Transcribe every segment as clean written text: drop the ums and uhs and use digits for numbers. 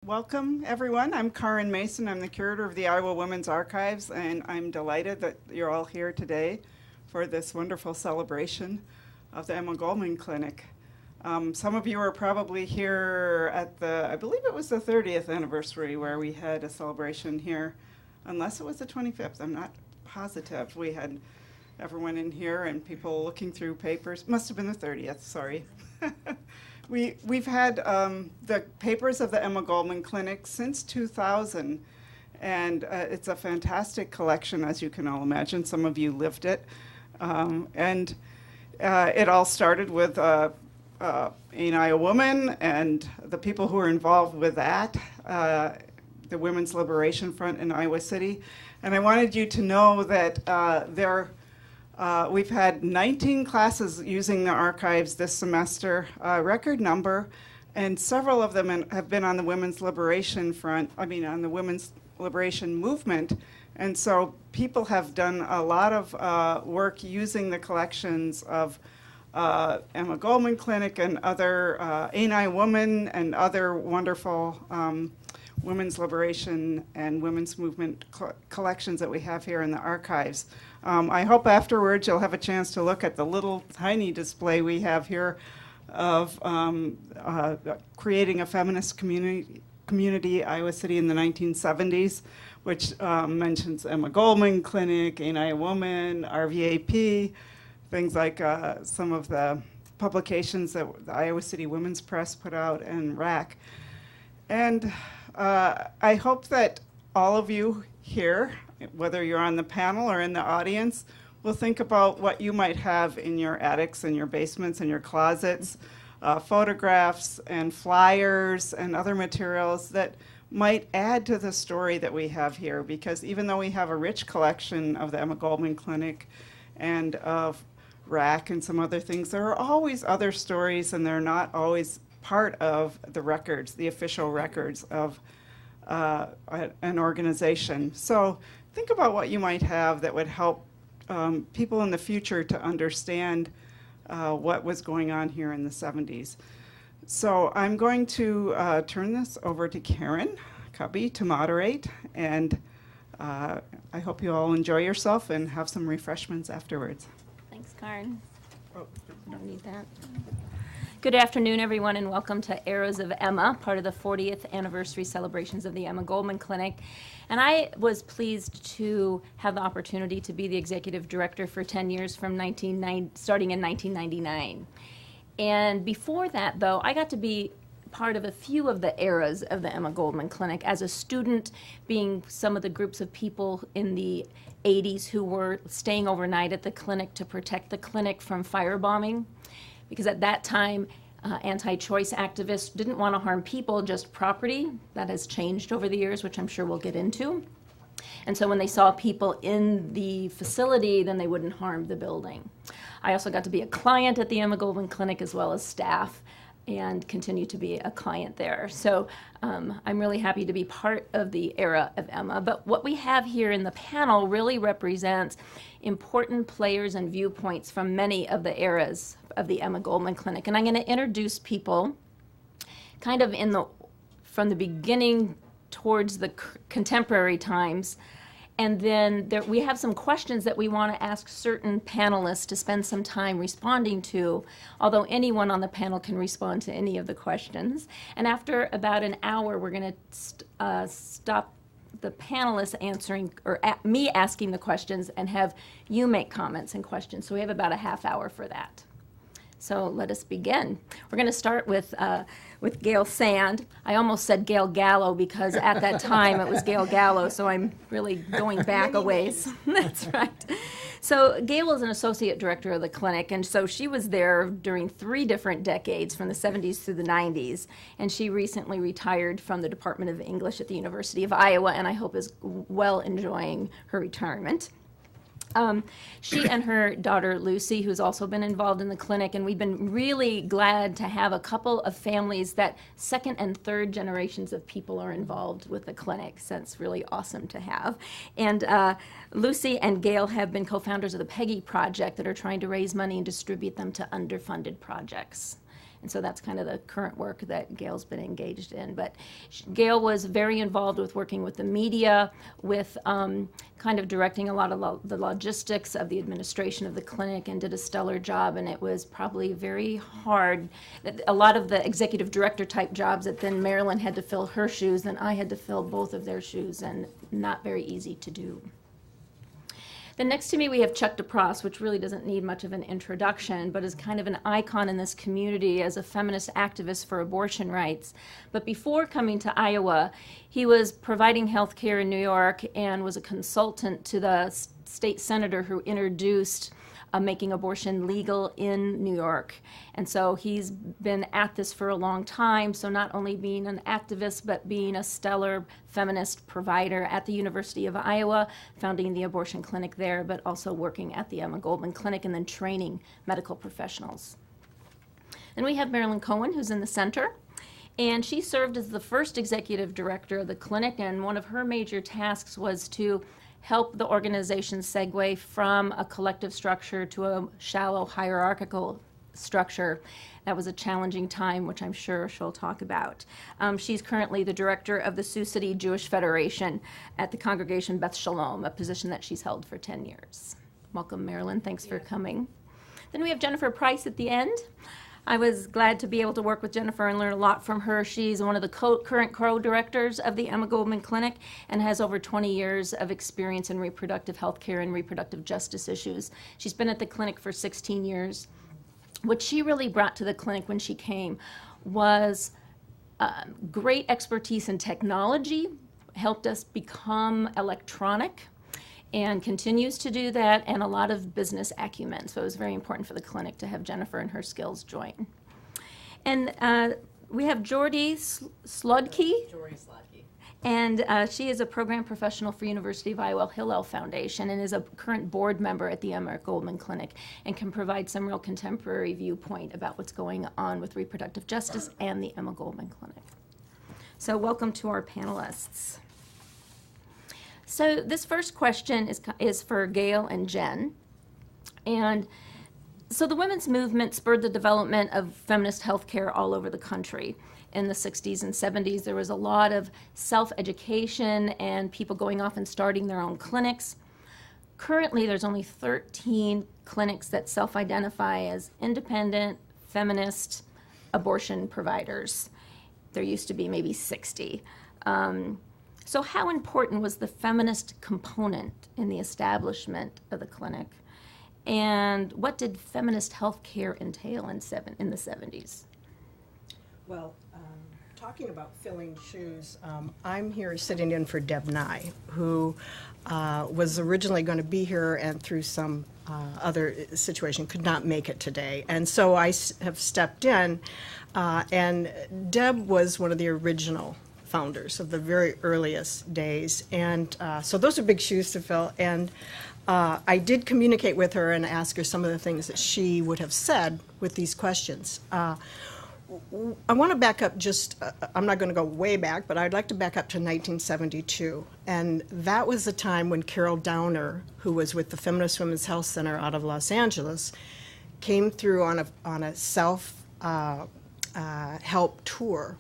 Welcome, everyone. I'm Karin Mason. I'm the curator of the Iowa Women's Archives, and I'm delighted that you're all here today for this wonderful celebration of the Emma Goldman Clinic. Some of you are probably here at I believe it was the 30th anniversary where we had a celebration here, unless it was the 25th. I'm not positive. We had everyone in here and people looking through papers. Must have been the 30th, sorry. We've had the papers of the Emma Goldman Clinic since 2000, and it's a fantastic collection, as you can all imagine. Some of you lived it. And it all started with Ain't I a Woman and the people who were involved with that, the Women's Liberation Front in Iowa City. And I wanted you to know that we've had 19 classes using the archives this semester, record number, and several of them have been on the Women's Liberation Front, on the Women's Liberation Movement. And so people have done a lot of work using the collections of Emma Goldman Clinic and other Ain't I a Woman and other wonderful women's liberation and women's movement collections that we have here in the archives. I hope afterwards you'll have a chance to look at the little tiny display we have here of creating a feminist community, Iowa City in the 1970s, which mentions Emma Goldman Clinic, Ain't I a Woman, RVAP, things like some of the publications that the Iowa City Women's Press put out, and RAC. And I hope that all of you here, whether you're on the panel or in the audience, will think about what you might have in your attics and your basements and your closets, photographs and flyers and other materials that might add to the story that we have here. Because even though we have a rich collection of the Emma Goldman Clinic and of RAC and some other things, there are always other stories, and they're not always part of the records, the official records of an organization. So think about what you might have that would help people in the future to understand what was going on here in the 70s. So I'm going to turn this over to Karen Cubby to moderate, and I hope you all enjoy yourself and have some refreshments afterwards. Thanks, Karin. Oh, don't need that. Good afternoon, everyone, and welcome to Arrows of Emma, part of the 40th anniversary celebrations of the Emma Goldman Clinic. And I was pleased to have the opportunity to be the executive director for 10 years from starting in 1999. And before that, though, I got to be part of a few of the eras of the Emma Goldman Clinic as a student, being some of the groups of people in the 80s who were staying overnight at the clinic to protect the clinic from firebombing. Because at that time, anti-choice activists didn't want to harm people, just property. That has changed over the years, which I'm sure we'll get into. And so when they saw people in the facility, then they wouldn't harm the building. I also got to be a client at the Emma Goldman Clinic as well as staff, and continue to be a client there. So I'm really happy to be part of the era of Emma. But what we have here in the panel really represents important players and viewpoints from many of the eras of the Emma Goldman Clinic. And I'm going to introduce people kind of from the beginning towards the contemporary times. And then we have some questions that we want to ask certain panelists to spend some time responding to, although anyone on the panel can respond to any of the questions. And after about an hour, we're going to stop the panelists answering, or me asking the questions, and have you make comments and questions. So we have about a half hour for that. So let us begin. We're going to start with Gail Sand. I almost said Gail Gallo because at that time it was Gail Gallo, so I'm really going back a ways. That's right. So Gail was an associate director of the clinic, and so she was there during 3 different decades, from the 70s through the 90s, and she recently retired from the Department of English at the University of Iowa, and I hope is well enjoying her retirement. She and her daughter Lucy, who's also been involved in the clinic, and we've been really glad to have a couple of families that second and third generations of people are involved with the clinic, so it's really awesome to have. And Lucy and Gail have been co-founders of the PEGI project that are trying to raise money and distribute them to underfunded projects. And so that's kind of the current work that Gail's been engaged in. But Gail was very involved with working with the media, with kind of directing a lot of the logistics of the administration of the clinic, and did a stellar job. And it was probably very hard. A lot of the executive director type jobs that then Marilyn had to fill her shoes, and I had to fill both of their shoes, and not very easy to do. Then next to me we have Chuck DePross, which really doesn't need much of an introduction, but is kind of an icon in this community as a feminist activist for abortion rights. But before coming to Iowa, he was providing health care in New York and was a consultant to the state senator who introduced making abortion legal in New York. And so he's been at this for a long time, so not only being an activist, but being a stellar feminist provider at the University of Iowa, founding the abortion clinic there, but also working at the Emma Goldman Clinic and then training medical professionals. Then we have Marilyn Cohen, who's in the center. And she served as the first executive director of the clinic, and one of her major tasks was to help the organization segue from a collective structure to a shallow hierarchical structure. That was a challenging time, which I'm sure she'll talk about. She's currently the director of the Sioux City Jewish Federation at the Congregation Beth Shalom, a position that she's held for 10 years. Welcome, Marilyn. Thanks for coming. Then we have Jennifer Price at the end. I was glad to be able to work with Jennifer and learn a lot from her. She's one of the current co-directors of the Emma Goldman Clinic and has over 20 years of experience in reproductive health care and reproductive justice issues. She's been at the clinic for 16 years. What she really brought to the clinic when she came was great expertise in technology, helped us become electronic, and continues to do that, and a lot of business acumen. So it was very important for the clinic to have Jennifer and her skills join. And we have Jordy Slodky. Jordy Slodky. And she is a program professional for University of Iowa Hillel Foundation and is a current board member at the Emma Goldman Clinic and can provide some real contemporary viewpoint about what's going on with reproductive justice and the Emma Goldman Clinic. So welcome to our panelists. So this first question is for Gail and Jen. And so the women's movement spurred the development of feminist healthcare all over the country. In the 60s and 70s, there was a lot of self-education and people going off and starting their own clinics. Currently, there's only 13 clinics that self-identify as independent, feminist abortion providers. There used to be maybe 60. So how important was the feminist component in the establishment of the clinic? And what did feminist health care entail in the 70s? Well, talking about filling shoes, I'm here sitting in for Deb Nye, who was originally going to be here and through some other situation could not make it today. And so I have stepped in, and Deb was one of the original founders of the very earliest days. And so those are big shoes to fill. And I did communicate with her and ask her some of the things that she would have said with these questions. I want to back up just, I'm not going to go way back, but I'd like to back up to 1972. And that was the time when Carol Downer, who was with the Feminist Women's Health Center out of Los Angeles, came through on a self-help tour.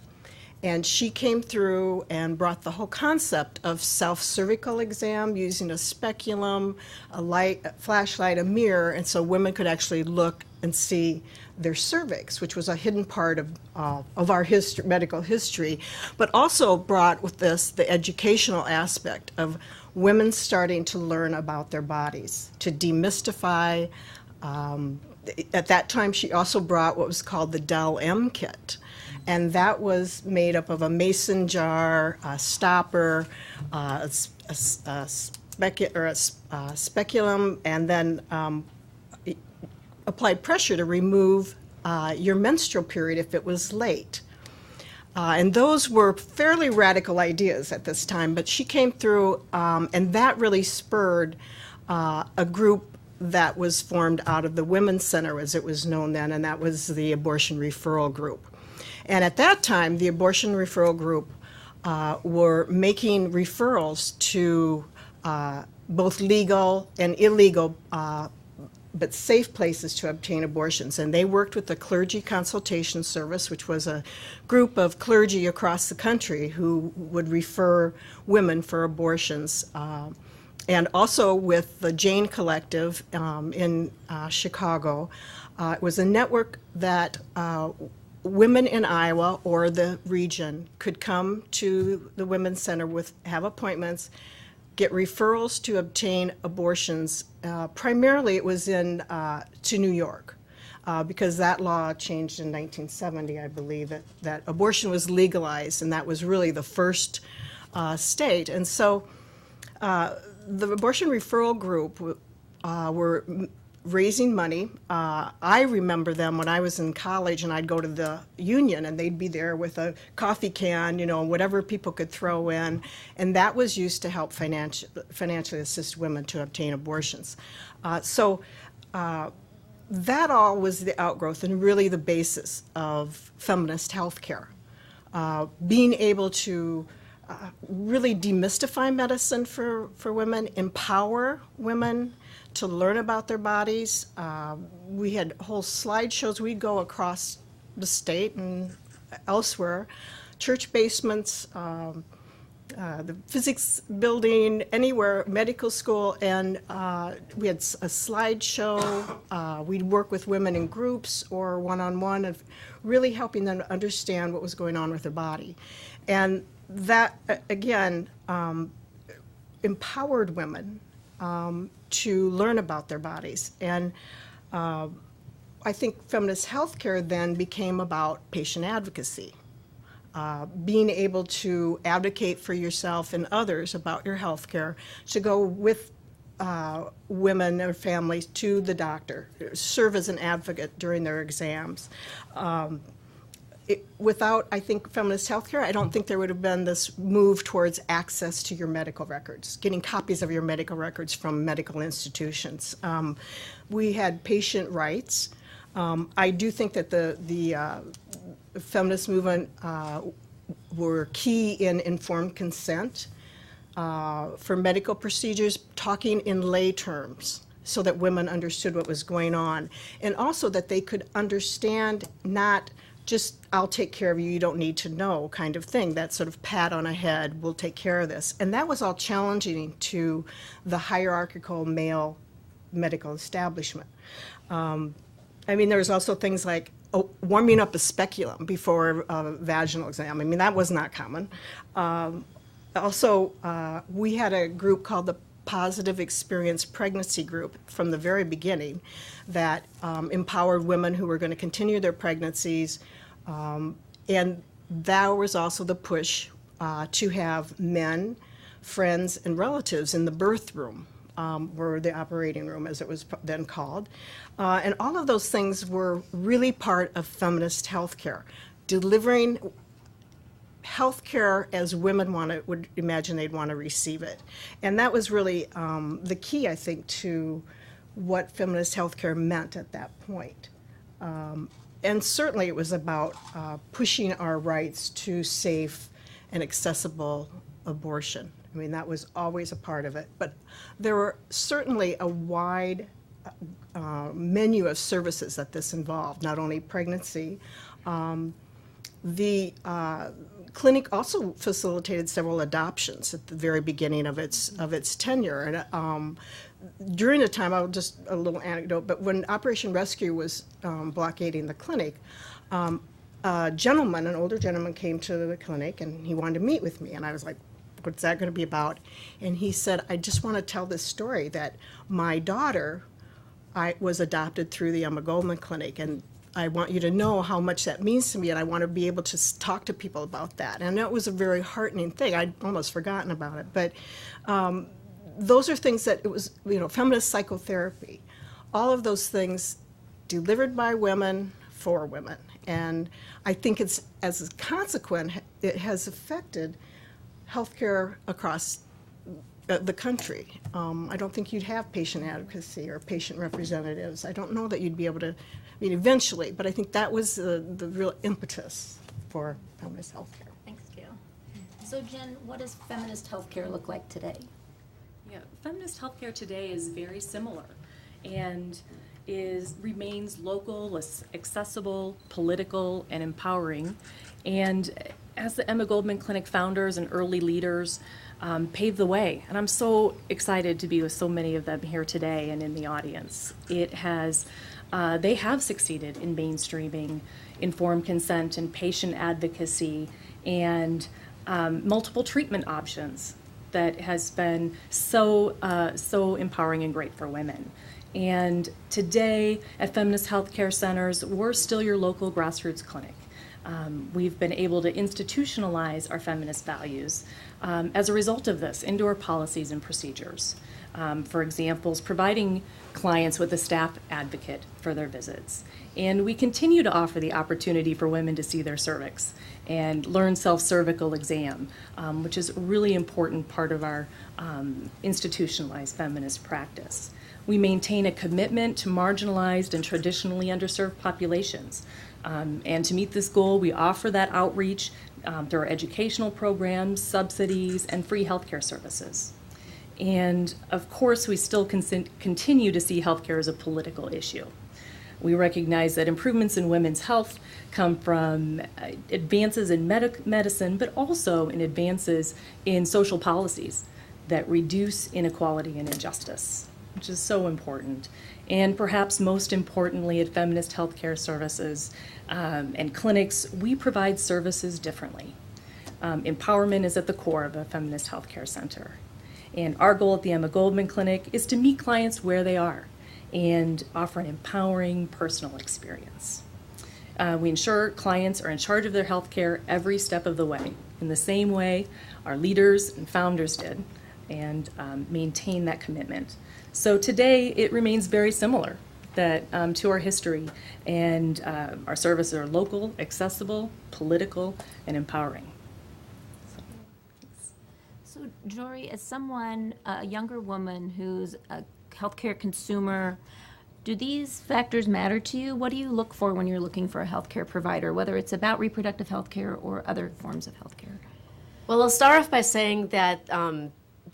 And she came through and brought the whole concept of self-cervical exam using a speculum, a light, a flashlight, a mirror, and so women could actually look and see their cervix, which was a hidden part of our medical history, but also brought with this the educational aspect of women starting to learn about their bodies, to demystify. At that time, she also brought what was called the Del-M kit. And that was made up of a mason jar, a stopper, a speculum, and then applied pressure to remove your menstrual period if it was late. And those were fairly radical ideas at this time, but she came through, and that really spurred a group that was formed out of the Women's Center, as it was known then, and that was the Abortion Referral Group. And at that time, the Abortion Referral Group were making referrals to both legal and illegal but safe places to obtain abortions. And they worked with the Clergy Consultation Service, which was a group of clergy across the country who would refer women for abortions. And also with the Jane Collective in Chicago. It was a network that women in Iowa or the region could come to the Women's Center have appointments, get referrals to obtain abortions. Primarily it was to New York because that law changed in 1970, I believe, that abortion was legalized, and that was really the first state. And so the abortion referral group were raising money. I remember them when I was in college, and I'd go to the union, and they'd be there with a coffee can, whatever people could throw in, and that was used to help financially assist women to obtain abortions. So that all was the outgrowth and really the basis of feminist health care. Being able to really demystify medicine for women, empower women to learn about their bodies. We had whole slideshows. We'd go across the state and elsewhere, church basements, the physics building, anywhere, medical school, and we had a slideshow. We'd work with women in groups or one-on-one, of really helping them understand what was going on with their body. And that, again, empowered women to learn about their bodies. And I think feminist healthcare then became about patient advocacy, being able to advocate for yourself and others about your healthcare, to go with women or families to the doctor, serve as an advocate during their exams. Without, I think, feminist healthcare, I don't think there would have been this move towards access to your medical records, getting copies of your medical records from medical institutions. We had patient rights. I do think that the feminist movement were key in informed consent for medical procedures, talking in lay terms so that women understood what was going on, and also that they could understand not just, I'll take care of you, you don't need to know kind of thing, that sort of pat on a head, we'll take care of this. And that was all challenging to the hierarchical male medical establishment. I mean, there was also things like warming up a speculum before a vaginal exam. I mean, that was not common. Also, we had a group called the Positive Experience Pregnancy Group from the very beginning that empowered women who were going to continue their pregnancies. And that was also the push to have men, friends, and relatives in the birth room, or the operating room as it was then called. And all of those things were really part of feminist healthcare, delivering healthcare as women would imagine they'd want to receive it. And that was really the key, I think, to what feminist healthcare meant at that point. And certainly it was about pushing our rights to safe and accessible abortion. I mean, that was always a part of it. But there were certainly a wide menu of services that this involved, not only pregnancy. The clinic also facilitated several adoptions at the very beginning of its tenure. And during the time, I'll just a little anecdote, but when Operation Rescue was blockading the clinic, a gentleman, an older gentleman, came to the clinic and he wanted to meet with me. And I was like, what's that going to be about? And he said, I just want to tell this story that my daughter was adopted through the Emma Goldman Clinic, and I want you to know how much that means to me, and I want to be able to talk to people about that. And that was a very heartening thing. I'd almost forgotten about it. But those are things that it was, feminist psychotherapy. All of those things delivered by women for women. And I think it's, as a consequence, it has affected healthcare across the country. I don't think you'd have patient advocacy or patient representatives. I don't know that you'd be able to, eventually, but I think that was the real impetus for feminist healthcare. Thanks, Gail. So Jen, what does feminist healthcare look like today? Yeah, feminist healthcare today is very similar. And remains local, accessible, political, and empowering. And as the Emma Goldman Clinic founders and early leaders paved the way, and I'm so excited to be with so many of them here today and in the audience. They have succeeded in mainstreaming informed consent and patient advocacy and multiple treatment options that has been so empowering and great for women. And today at Feminist Healthcare Centers, we're still your local grassroots clinic. We've been able to institutionalize our feminist values as a result of this into our policies and procedures. For examples, providing clients with a staff advocate for their visits. And we continue to offer the opportunity for women to see their cervix and learn self-cervical exam, which is a really important part of our institutionalized feminist practice. We maintain a commitment to marginalized and traditionally underserved populations. And to meet this goal, we offer that outreach through our educational programs, subsidies, and free healthcare services. And of course, we still continue to see healthcare as a political issue. We recognize that improvements in women's health come from advances in medicine, but also in advances in social policies that reduce inequality and injustice, which is so important. And perhaps most importantly, at Feminist Healthcare Services and clinics, we provide services differently. Empowerment is at the core of a feminist healthcare center. And our goal at the Emma Goldman Clinic is to meet clients where they are and offer an empowering personal experience. We ensure clients are in charge of their health care every step of the way, in the same way our leaders and founders did, and maintain that commitment. So today, it remains very similar to our history, and our services are local, accessible, political, and empowering. So, Jory, as someone, a younger woman who's a healthcare consumer, do these factors matter to you? What do you look for when you're looking for a healthcare provider, whether it's about reproductive healthcare or other forms of healthcare? Well, I'll start off by saying that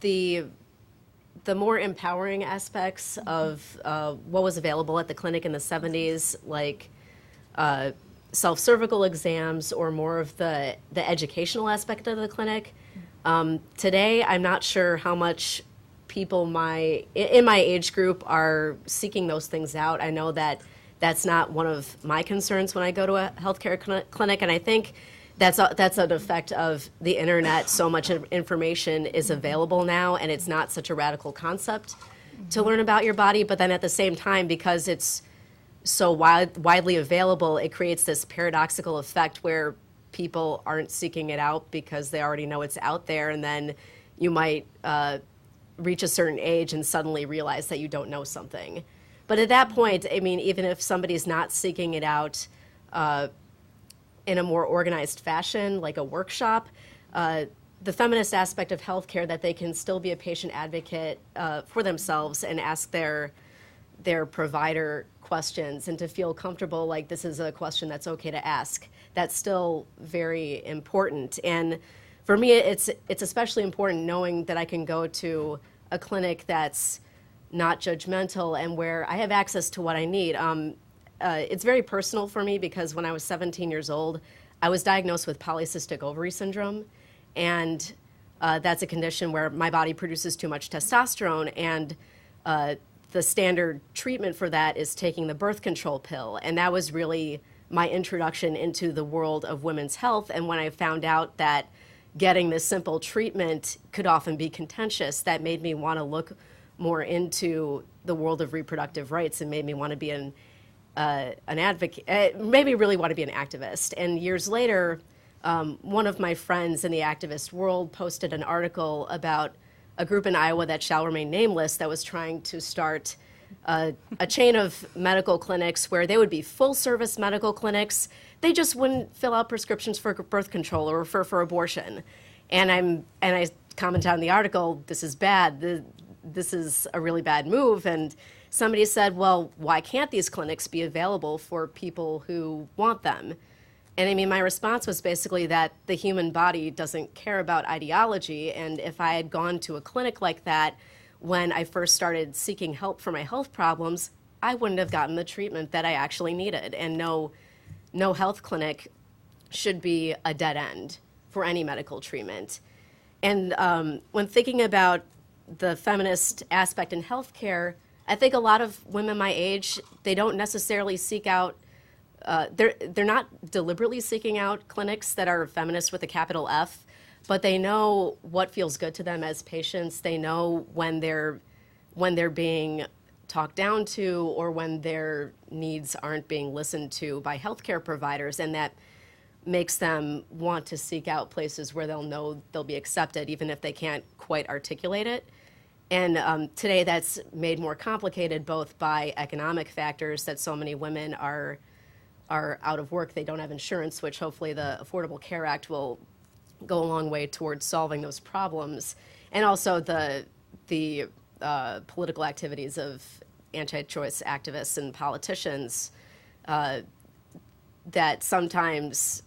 the more empowering aspects of what was available at the clinic in the 70s, like self-cervical exams or more of the educational aspect of the clinic, today, I'm not sure how much people in my age group are seeking those things out. I know that that's not one of my concerns when I go to a healthcare clinic, and I think that's an effect of the internet. So much information is available now, and it's not such a radical concept to learn about your body. But then at the same time, because it's so widely available, it creates this paradoxical effect where people aren't seeking it out because they already know it's out there, and then you might reach a certain age and suddenly realize that you don't know something. But at that point, I mean, even if somebody's not seeking it out in a more organized fashion, like a workshop, the feminist aspect of healthcare, that they can still be a patient advocate for themselves and ask their provider questions and to feel comfortable like this is a question that's okay to ask. That's still very important. And for me, it's especially important knowing that I can go to a clinic that's not judgmental and where I have access to what I need. It's very personal for me because when I was 17 years old, I was diagnosed with polycystic ovary syndrome. And that's a condition where my body produces too much testosterone, and the standard treatment for that is taking the birth control pill. And that was really my introduction into the world of women's health. And when I found out that getting this simple treatment could often be contentious, that made me want to look more into the world of reproductive rights and made me want to be an advocate, made me really want to be an activist. And years later, one of my friends in the activist world posted an article about a group in Iowa that shall remain nameless that was trying to start a chain of medical clinics where they would be full-service medical clinics. They just wouldn't fill out prescriptions for birth control or for abortion. And I commented on the article, this is bad. This is a really bad move. And somebody said, well, why can't these clinics be available for people who want them? And I mean, my response was basically that the human body doesn't care about ideology. And if I had gone to a clinic like that when I first started seeking help for my health problems, I wouldn't have gotten the treatment that I actually needed. And no health clinic should be a dead end for any medical treatment. And when thinking about the feminist aspect in healthcare, I think a lot of women my age, they don't necessarily seek out, they're not deliberately seeking out clinics that are feminist with a capital F, but they know what feels good to them as patients. They know when they're being talked down to or when their needs aren't being listened to by healthcare providers, and that makes them want to seek out places where they'll know they'll be accepted, even if they can't quite articulate it. And today that's made more complicated both by economic factors, that so many women are out of work, they don't have insurance, which hopefully the Affordable Care Act will go a long way towards solving those problems, and also the political activities of anti-choice activists and politicians, that sometimes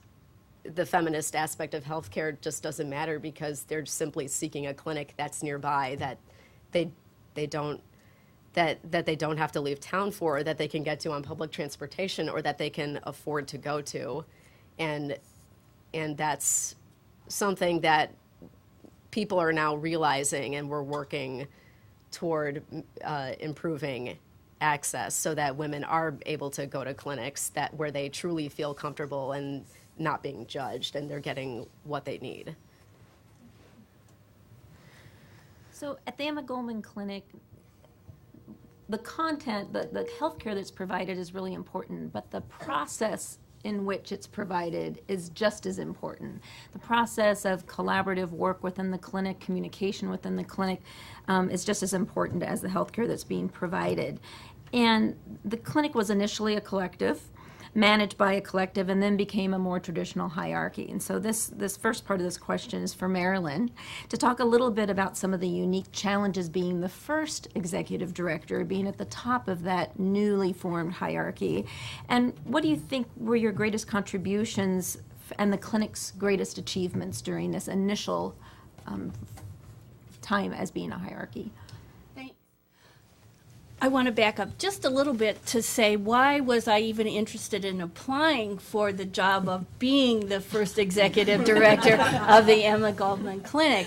the feminist aspect of healthcare just doesn't matter because they're simply seeking a clinic that's nearby that they don't have to leave town for, or that they can get to on public transportation, or that they can afford to go to, and that's something that people are now realizing, and we're working toward improving access so that women are able to go to clinics where they truly feel comfortable and not being judged, and they're getting what they need. So at the Emma Goldman Clinic, the content, the healthcare that's provided is really important, but the process in which it's provided is just as important. The process of collaborative work within the clinic, communication within the clinic, is just as important as the healthcare that's being provided. And the clinic was initially a collective, managed by a collective, and then became a more traditional hierarchy. And so this first part of this question is for Marilyn to talk a little bit about some of the unique challenges being the first executive director, being at the top of that newly formed hierarchy. And what do you think were your greatest contributions and the clinic's greatest achievements during this initial time as being a hierarchy? I want to back up just a little bit to say, why was I even interested in applying for the job of being the first executive director of the Emma Goldman Clinic?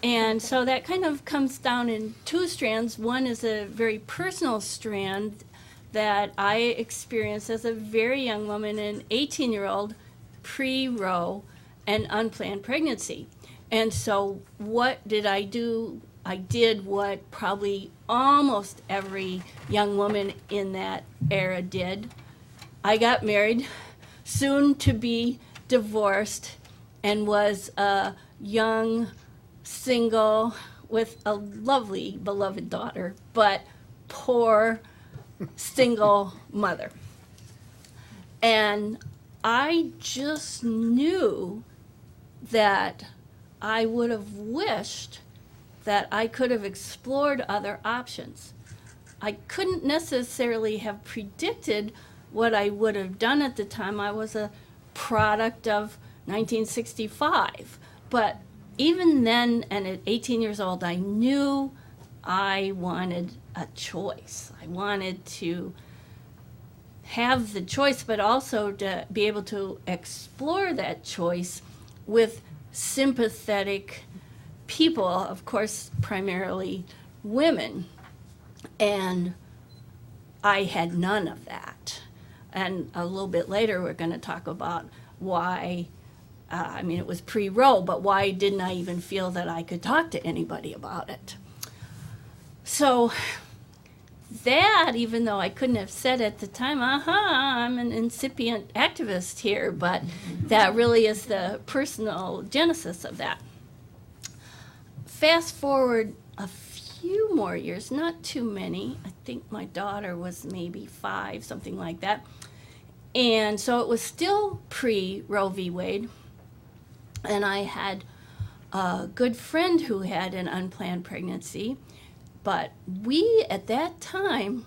And so that kind of comes down in two strands. One is a very personal strand that I experienced as a very young woman, an 18-year-old, pre-Roe, and unplanned pregnancy. And so what did I do? I did what probably almost every young woman in that era did. I got married, soon to be divorced, and was a young, single, with a lovely, beloved daughter, but poor, single mother. And I just knew that I would have wished that I could have explored other options. I couldn't necessarily have predicted what I would have done at the time. I was a product of 1965. But even then, and at 18 years old, I knew I wanted a choice. I wanted to have the choice, but also to be able to explore that choice with sympathetic people, of course, primarily women. And I had none of that. And a little bit later, we're going to talk about why, it was pre-Roe, but why didn't I even feel that I could talk to anybody about it? So that, even though I couldn't have said at the time, I'm an incipient activist here, but that really is the personal genesis of that. Fast forward a few more years, not too many. I think my daughter was maybe 5, something like that. And so it was still pre-Roe v. Wade. And I had a good friend who had an unplanned pregnancy. But we, at that time,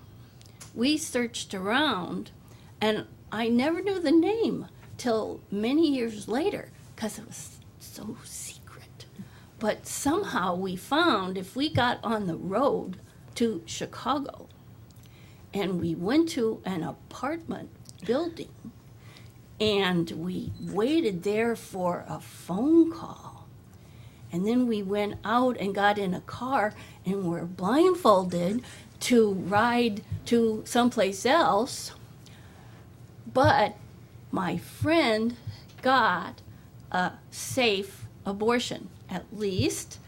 we searched around. And I never knew the name till many years later because it was so secret. But somehow we found, if we got on the road to Chicago and we went to an apartment building, and we waited there for a phone call. And then we went out and got in a car and were blindfolded to ride to someplace else. But my friend got a safe abortion, at least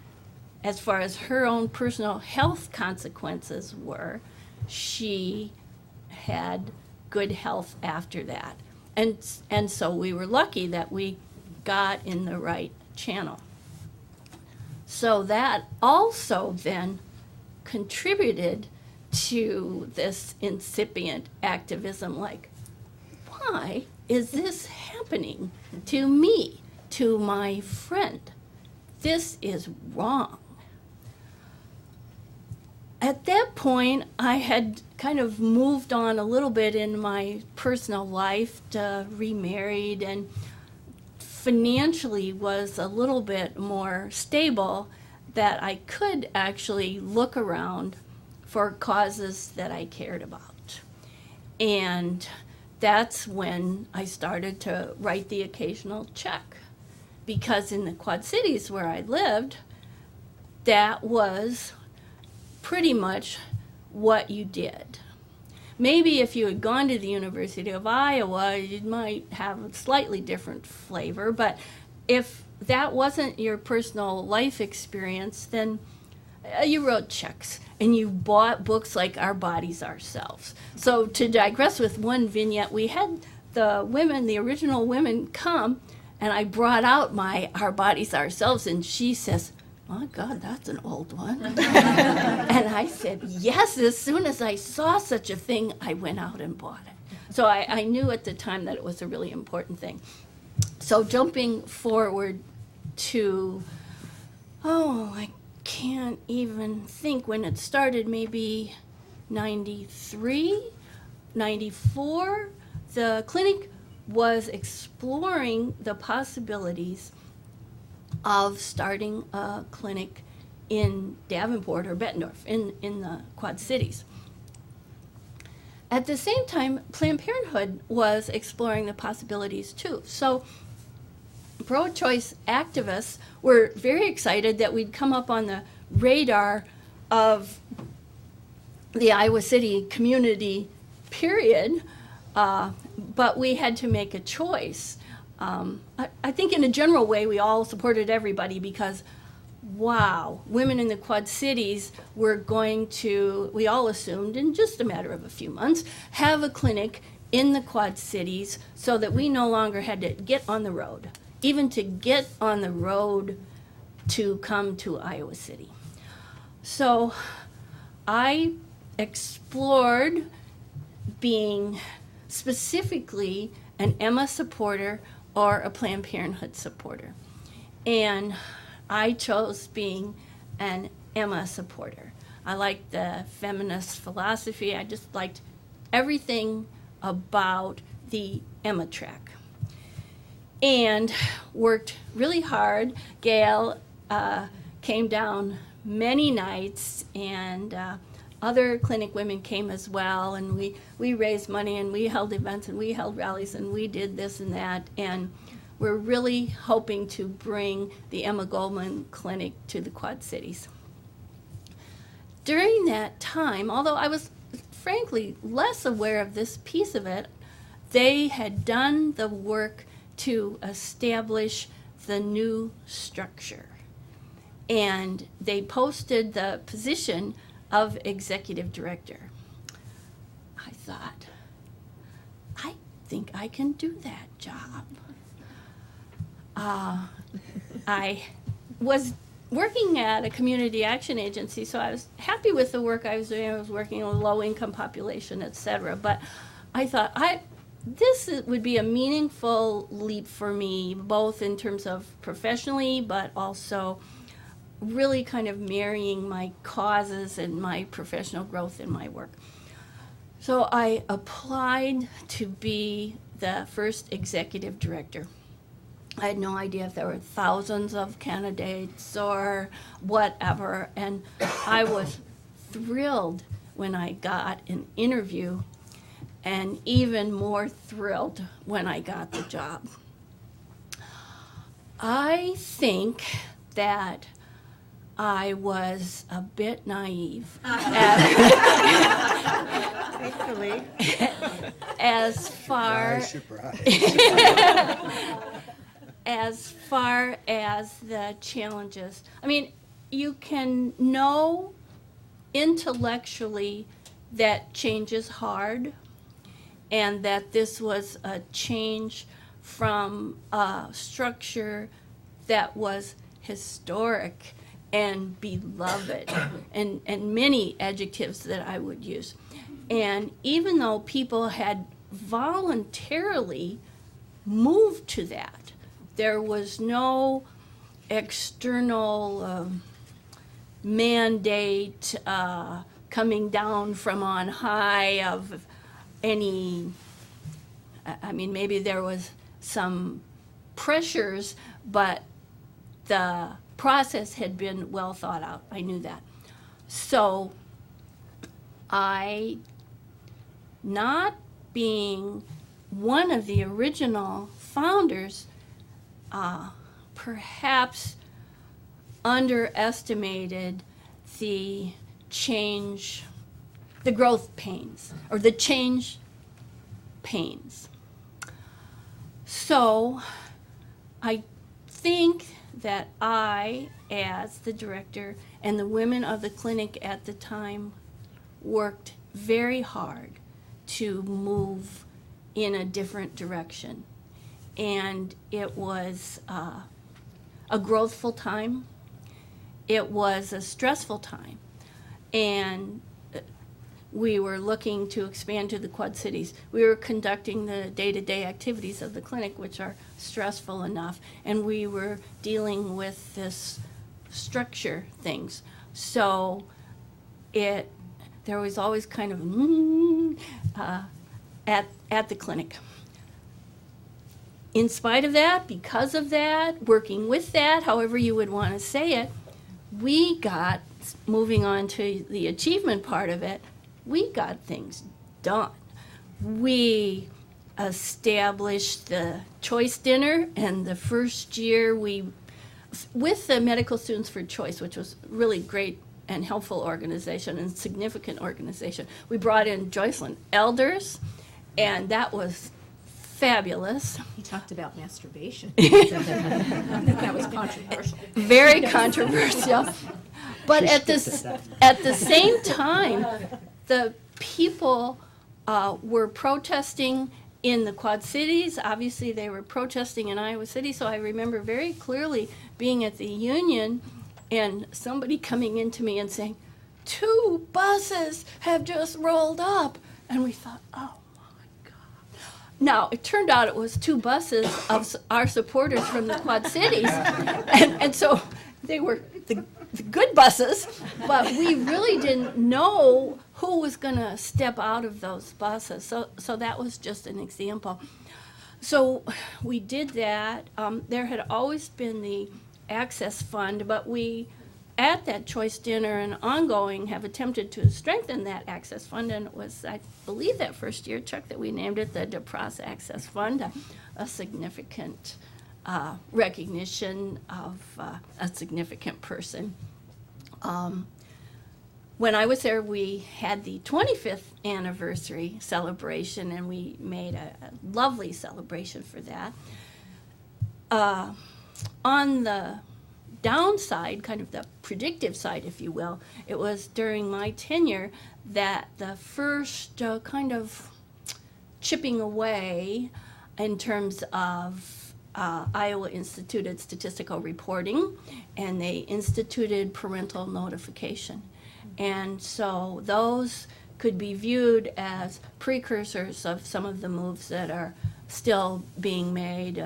as far as her own personal health consequences were. She had good health after that. And so we were lucky that we got in the right channel. So that also then contributed to this incipient activism, like, why is this happening to me, to my friend? This is wrong. At that point, I had kind of moved on a little bit in my personal life, remarried, and financially was a little bit more stable, that I could actually look around for causes that I cared about. And that's when I started to write the occasional check. Because in the Quad Cities where I lived, that was pretty much what you did. Maybe if you had gone to the University of Iowa, you might have a slightly different flavor, but if that wasn't your personal life experience, then you wrote checks and you bought books like Our Bodies, Ourselves. So to digress with one vignette, we had the women, the original women, come, and I brought out my Our Bodies, Ourselves, and she says, "My God, that's an old one." And I said, yes, as soon as I saw such a thing, I went out and bought it. So I knew at the time that it was a really important thing. So jumping forward to, I can't even think when it started, maybe 93, 94, the clinic was exploring the possibilities of starting a clinic in Davenport or Bettendorf in the Quad Cities. At the same time, Planned Parenthood was exploring the possibilities too. So pro-choice activists were very excited that we'd come up on the radar of the Iowa City community, period, but we had to make a choice. I think in a general way, we all supported everybody because, wow, women in the Quad Cities were going to, we all assumed in just a matter of a few months, have a clinic in the Quad Cities so that we no longer had to get on the road, even to get on the road to come to Iowa City. So I explored being specifically an Emma supporter or a Planned Parenthood supporter. And I chose being an Emma supporter. I liked the feminist philosophy. I just liked everything about the Emma track. And worked really hard. Gail came down many nights, and other clinic women came as well, and we raised money, and we held events, and we held rallies, and we did this and that, and we're really hoping to bring the Emma Goldman Clinic to the Quad Cities. During that time, although I was frankly less aware of this piece of it, they had done the work to establish the new structure. And they posted the position of executive director. I thought, I think I can do that job. I was working at a community action agency, so I was happy with the work I was doing. I was working with a low-income population, etc. But I thought, this would be a meaningful leap for me, both in terms of professionally, but also really kind of marrying my causes and my professional growth in my work. So I applied to be the first executive director. I had no idea if there were thousands of candidates or whatever, and I was thrilled when I got an interview, and even more thrilled when I got the job. I think that I was a bit naive Thankfully. as far as far as the challenges. I mean, you can know intellectually that change is hard, and that this was a change from a structure that was historic and beloved, and many adjectives that I would use. And even though people had voluntarily moved to that, there was no external mandate coming down from on high of any, I mean, maybe there was some pressures, but the process had been well thought out. I knew that. So I, not being one of the original founders, perhaps underestimated the change, the growth pains, or the change pains. So I think that I, as the director, and the women of the clinic at the time worked very hard to move in a different direction. And it was a growthful time. It was a stressful time. And we were looking to expand to the Quad Cities. We were conducting the day-to-day activities of the clinic, which are stressful enough, and we were dealing with this structure things. So there was always kind of at the clinic. In spite of that, because of that, working with that, however you would want to say it, we got, moving on to the achievement part of it, we got things done. We established the choice dinner, and the first year with the Medical Students for Choice, which was really great and helpful organization and significant organization, we brought in Joycelyn elders, and that was fabulous. He talked about masturbation. I think that was controversial. Very controversial. But at the same time, the people were protesting in the Quad Cities. Obviously, they were protesting in Iowa City, so I remember very clearly being at the union and somebody coming into me and saying, 2 buses have just rolled up. And we thought, oh my God. Now, it turned out it was 2 buses of our supporters from the Quad Cities. And so they were the good buses, but we really didn't know who was going to step out of those buses. So that was just an example. So we did that. There had always been the Access Fund, but we, at that choice dinner and ongoing, have attempted to strengthen that Access Fund, and it was, I believe, that first year, Chuck, that we named it the DePras Access Fund, a significant recognition of a significant person. When I was there, we had the 25th anniversary celebration, and we made a lovely celebration for that. On the downside, kind of the predictive side, if you will, it was during my tenure that the first kind of chipping away in terms of Iowa instituted statistical reporting, and they instituted parental notification. And so those could be viewed as precursors of some of the moves that are still being made,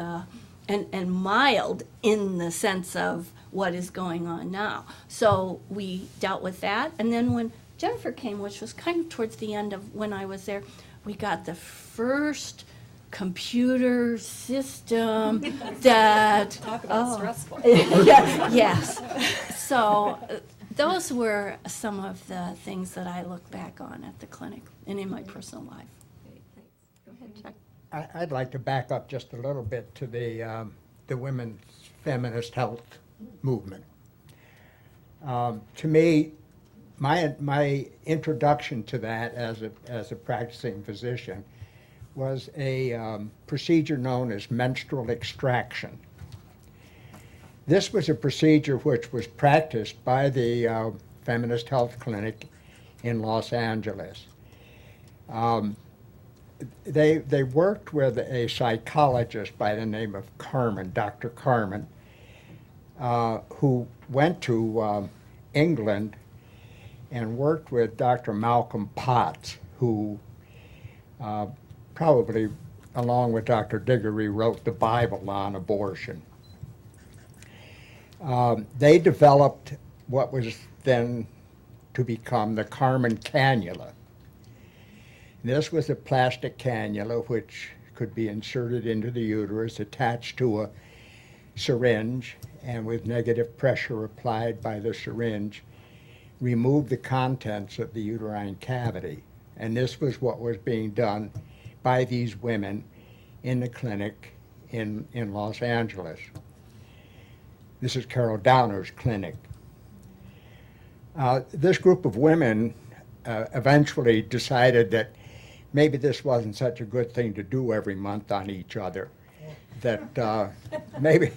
and mild in the sense of what is going on now. So we dealt with that. And then when Jennifer came, which was kind of towards the end of when I was there, we got the first computer system that Talk about stressful. yes. So those were some of the things that I look back on at the clinic and in my personal life. Go ahead, Chuck. I'd like to back up just a little bit to the women's feminist health movement. To me, my introduction to that as a practicing physician was a procedure known as menstrual extraction. This was a procedure which was practiced by the Feminist Health Clinic in Los Angeles. They worked with a psychologist by the name of Carmen, Dr. Carmen, who went to England and worked with Dr. Malcolm Potts, who probably, along with Dr. Diggory, wrote the Bible on abortion. They developed what was then to become the Carmen cannula. This was a plastic cannula which could be inserted into the uterus, attached to a syringe, and with negative pressure applied by the syringe, remove the contents of the uterine cavity. And this was what was being done by these women in the clinic in Los Angeles. This is Carol Downer's clinic. This group of women eventually decided that maybe this wasn't such a good thing to do every month on each other, that maybe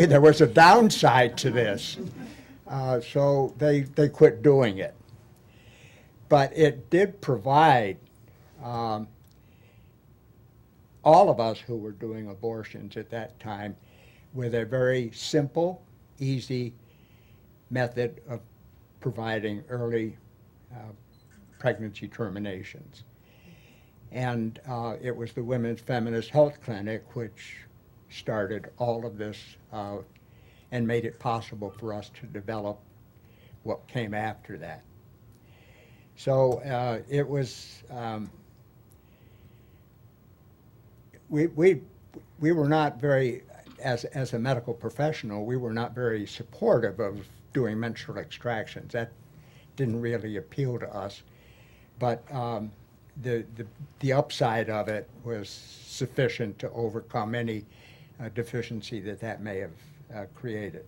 there was a downside to this. So they quit doing it. But it did provide all of us who were doing abortions at that time with a very simple, easy method of providing early pregnancy terminations. And it was the Women's Feminist Health Clinic which started all of this and made it possible for us to develop what came after that. So it was, we were not very, as a medical professional, we were not very supportive of doing menstrual extractions. That didn't really appeal to us. But the upside of it was sufficient to overcome any deficiency that may have created.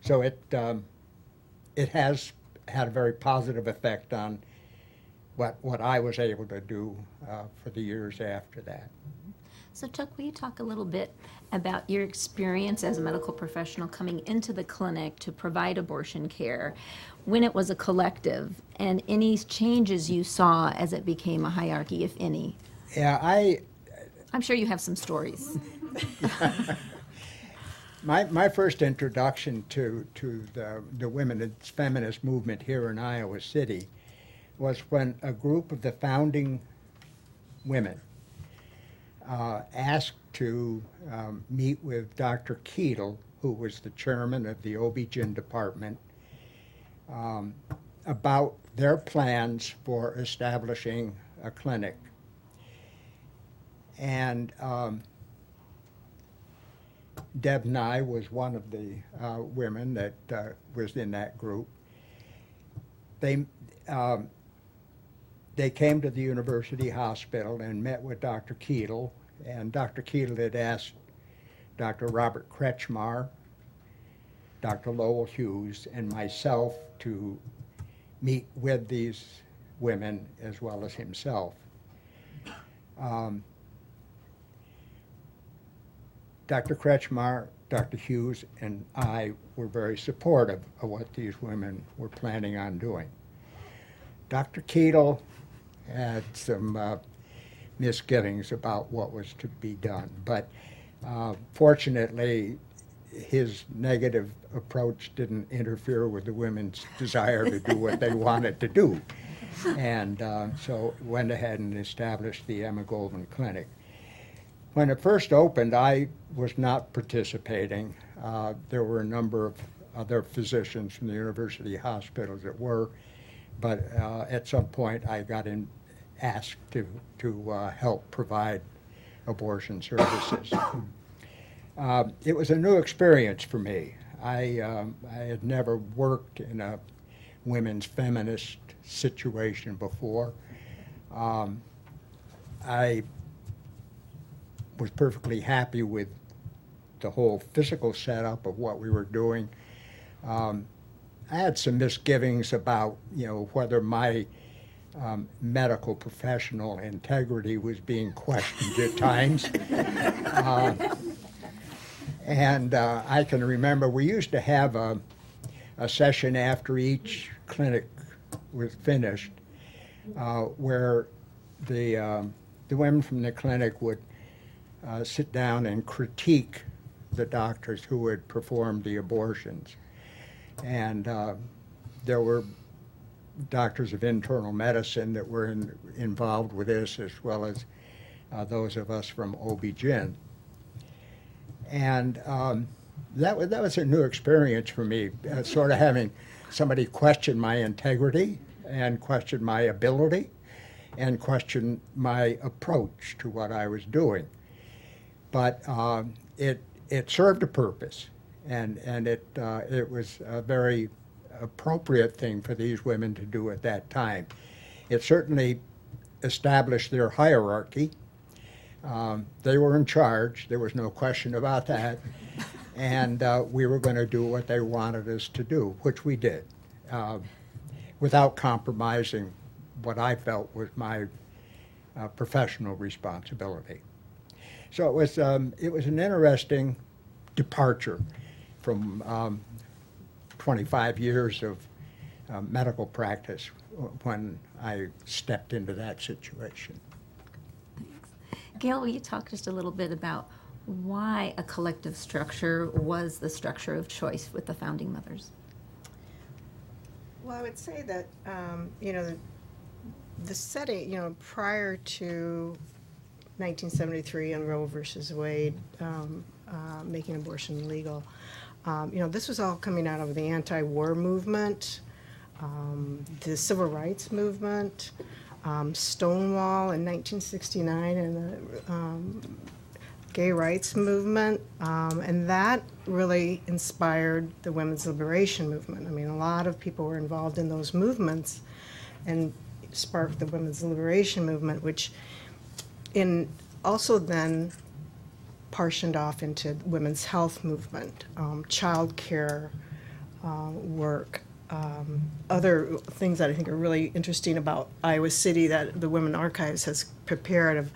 So it has had a very positive effect on what I was able to do for the years after that. So Chuck, will you talk a little bit about your experience as a medical professional coming into the clinic to provide abortion care, when it was a collective, and any changes you saw as it became a hierarchy, if any? Yeah, I'm sure you have some stories. My first introduction to the women's feminist movement here in Iowa City was when a group of the founding women asked to meet with Dr. Keetle, who was the chairman of the OB-GYN department, about their plans for establishing a clinic. And Deb Nye was one of the women that was in that group. They came to the University Hospital and met with Dr. Keetle, and Dr. Keetle had asked Dr. Robert Kretschmar, Dr. Lowell Hughes, and myself to meet with these women as well as himself. Dr. Kretschmar, Dr. Hughes, and I were very supportive of what these women were planning on doing. Dr. Keetle had some misgivings about what was to be done, but fortunately his negative approach didn't interfere with the women's desire to do what they wanted to do. And so went ahead and established the Emma Goldman Clinic. When it first opened, I was not participating. There were a number of other physicians from the university hospitals that were, but at some point I got asked to help provide abortion services. It was a new experience for me. I had never worked in a women's feminist situation before. I was perfectly happy with the whole physical setup of what we were doing. I had some misgivings about, whether my medical professional integrity was being questioned at times. I can remember we used to have a session after each clinic was finished where the women from the clinic would sit down and critique the doctors who had performed the abortions. And there were doctors of internal medicine that were involved with this, as well as those of us from OB-GYN. And that was a new experience for me, sort of having somebody question my integrity and question my ability and question my approach to what I was doing. But it served a purpose, and it was a very appropriate thing for these women to do at that time. It certainly established their hierarchy. They were in charge, there was no question about that, and we were going to do what they wanted us to do, which we did, without compromising what I felt was my professional responsibility. So it was an interesting departure from 25 years of medical practice when I stepped into that situation. Gail, will you talk just a little bit about why a collective structure was the structure of choice with the Founding Mothers? Well, I would say that, the setting, prior to 1973 and Roe versus Wade making abortion legal, this was all coming out of the anti-war movement, the civil rights movement, Stonewall in 1969 and the gay rights movement, and that really inspired the women's liberation movement. I mean, a lot of people were involved in those movements and sparked the women's liberation movement, which also then partitioned off into women's health movement, child care work, other things that I think are really interesting about Iowa City that the Women Archives has prepared of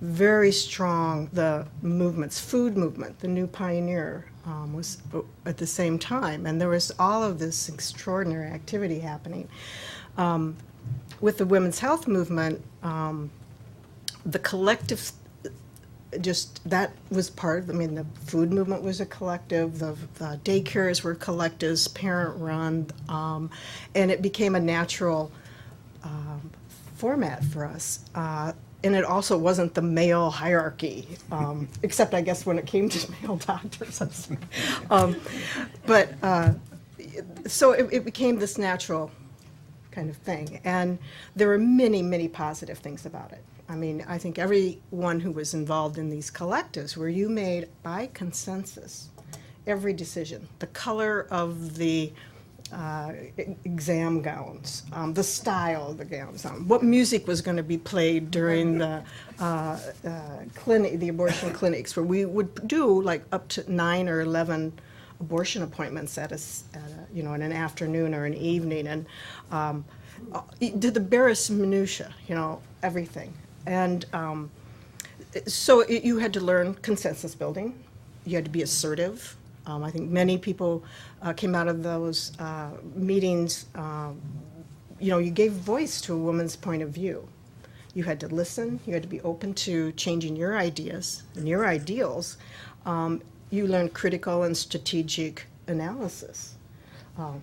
very strong, the movements, food movement, the New Pioneer was at the same time, and there was all of this extraordinary activity happening. With the women's health movement, the collective, just that was part of, the food movement was a collective, the daycares were collectives, parent-run, and it became a natural format for us. And it also wasn't the male hierarchy, except I guess when it came to male doctors. So it became this natural kind of thing. And there were many, many positive things about it. I mean, I think everyone who was involved in these collectives where you made by consensus every decision, the color of the exam gowns, the style of the gowns, what music was going to be played during the clinic, the abortion clinics, where we would do like up to 9 or 11 abortion appointments at in an afternoon or an evening, and did the barest minutia, everything. And so you had to learn consensus building. You had to be assertive. I think many people came out of those meetings, you gave voice to a woman's point of view. You had to listen. You had to be open to changing your ideas and your ideals. You learned critical and strategic analysis,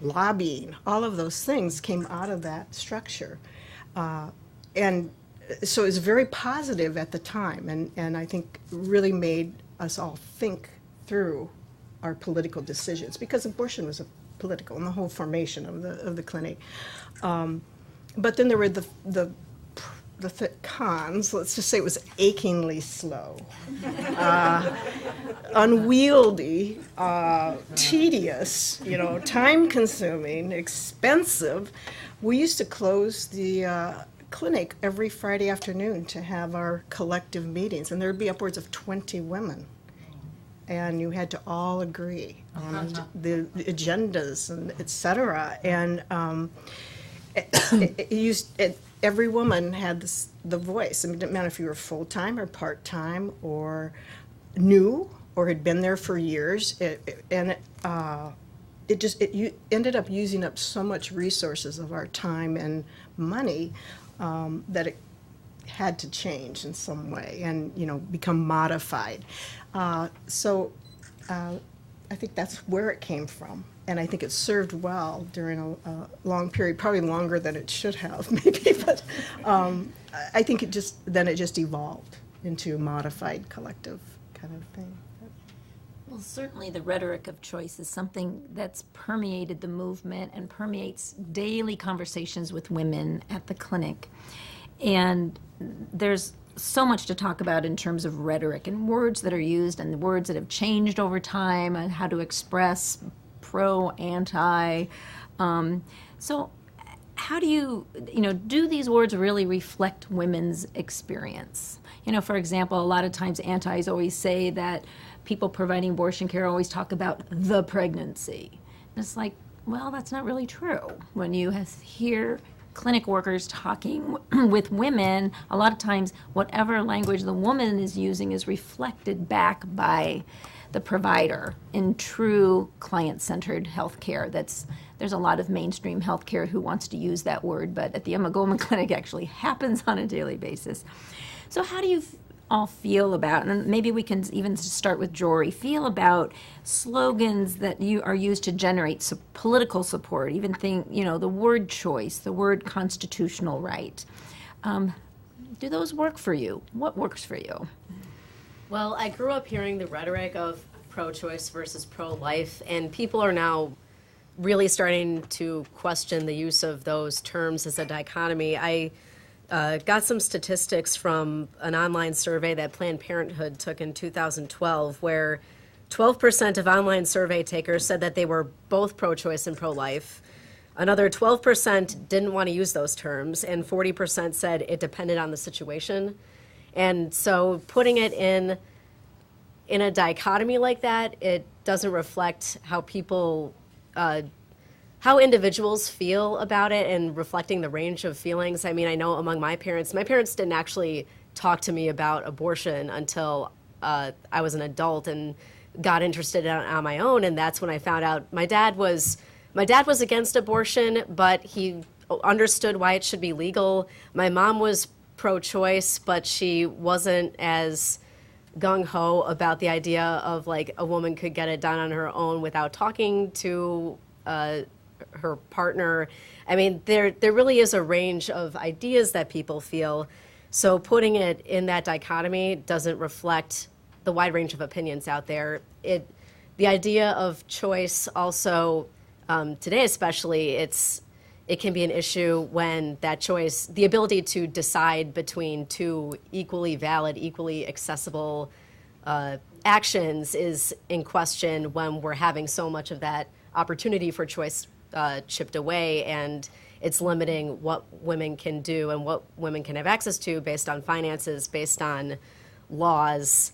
lobbying. All of those things came out of that structure. And so it was very positive at the time, and I think really made us all think through our political decisions, because abortion was political and the whole formation of the clinic. But then there were the cons, let's just say it was achingly slow, unwieldy, tedious, time-consuming, expensive. We used to close the clinic every Friday afternoon to have our collective meetings, and there'd be upwards of 20 women. And you had to all agree on the agendas and et cetera. And every woman had the voice. I mean, it didn't matter if you were full-time or part-time or new or had been there for years. You ended up using up so much resources of our time and money that it had to change in some way and, become modified. So I think that's where it came from. And I think it served well during a long period, probably longer than it should have, maybe. But I think it just evolved into a modified collective kind of thing. Well, certainly the rhetoric of choice is something that's permeated the movement and permeates daily conversations with women at the clinic. And there's so much to talk about in terms of rhetoric and words that are used and the words that have changed over time and how to express pro, anti. So how do do these words really reflect women's experience? For example, a lot of times antis always say that people providing abortion care always talk about the pregnancy. And it's like, well, that's not really true. When you hear clinic workers talking with women, a lot of times whatever language the woman is using is reflected back by the provider in true client-centered healthcare. There's a lot of mainstream healthcare who wants to use that word, but at the Emma Goldman Clinic actually happens on a daily basis. So how do you all feel about, and maybe we can even start with Jory, feel about slogans that you are used to generate political support, even the word choice, the word constitutional right. Do those work for you? What works for you? Well, I grew up hearing the rhetoric of pro-choice versus pro-life, and people are now really starting to question the use of those terms as a dichotomy. I got some statistics from an online survey that Planned Parenthood took in 2012, where 12% of online survey takers said that they were both pro-choice and pro-life. Another 12% didn't want to use those terms, and 40% said it depended on the situation. And so putting it in a dichotomy like that, it doesn't reflect how people, how individuals feel about it and reflecting the range of feelings. I mean, I know among my parents didn't actually talk to me about abortion until I was an adult and got interested on my own. And that's when I found out my dad was against abortion, but he understood why it should be legal. My mom was pro-choice, but she wasn't as gung-ho about the idea of like a woman could get it done on her own without talking to her partner. I mean, there really is a range of ideas that people feel. So putting it in that dichotomy doesn't reflect the wide range of opinions out there. The idea of choice also, today especially, it can be an issue when that choice, the ability to decide between two equally valid, equally accessible actions is in question when we're having so much of that opportunity for choice chipped away, and it's limiting what women can do and what women can have access to based on finances, based on laws,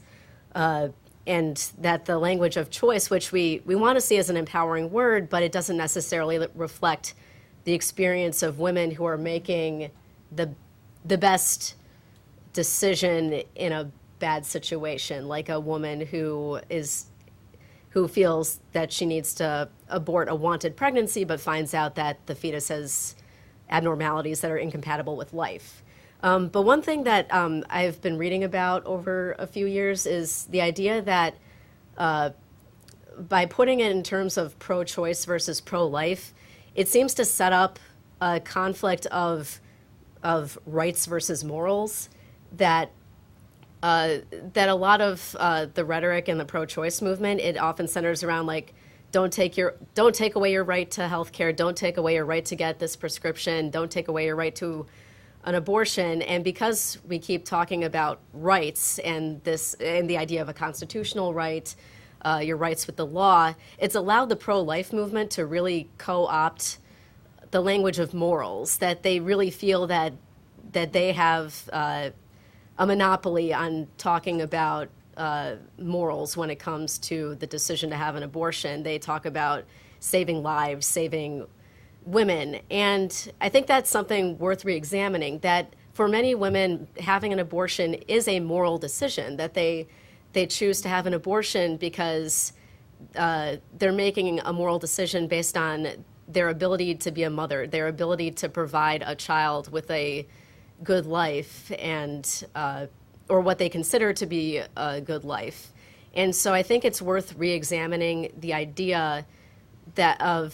and that the language of choice, which we want to see as an empowering word, but it doesn't necessarily reflect the experience of women who are making the best decision in a bad situation, like a woman who feels that she needs to abort a wanted pregnancy but finds out that the fetus has abnormalities that are incompatible with life. But one thing that I've been reading about over a few years is the idea that by putting it in terms of pro-choice versus pro-life, it seems to set up a conflict of rights versus morals that a lot of the rhetoric in the pro-choice movement, it often centers around like, don't take away your right to health care, don't take away your right to get this prescription, don't take away your right to an abortion, and because we keep talking about rights and the idea of a constitutional right, your rights with the law, it's allowed the pro-life movement to really co-opt the language of morals, that they really feel that they have a monopoly on talking about morals when it comes to the decision to have an abortion. They talk about saving lives, saving women. And I think that's something worth reexamining, that for many women, having an abortion is a moral decision, that they choose to have an abortion because they're making a moral decision based on their ability to be a mother, their ability to provide a child with a good life, and or what they consider to be a good life. And so I think it's worth reexamining the idea that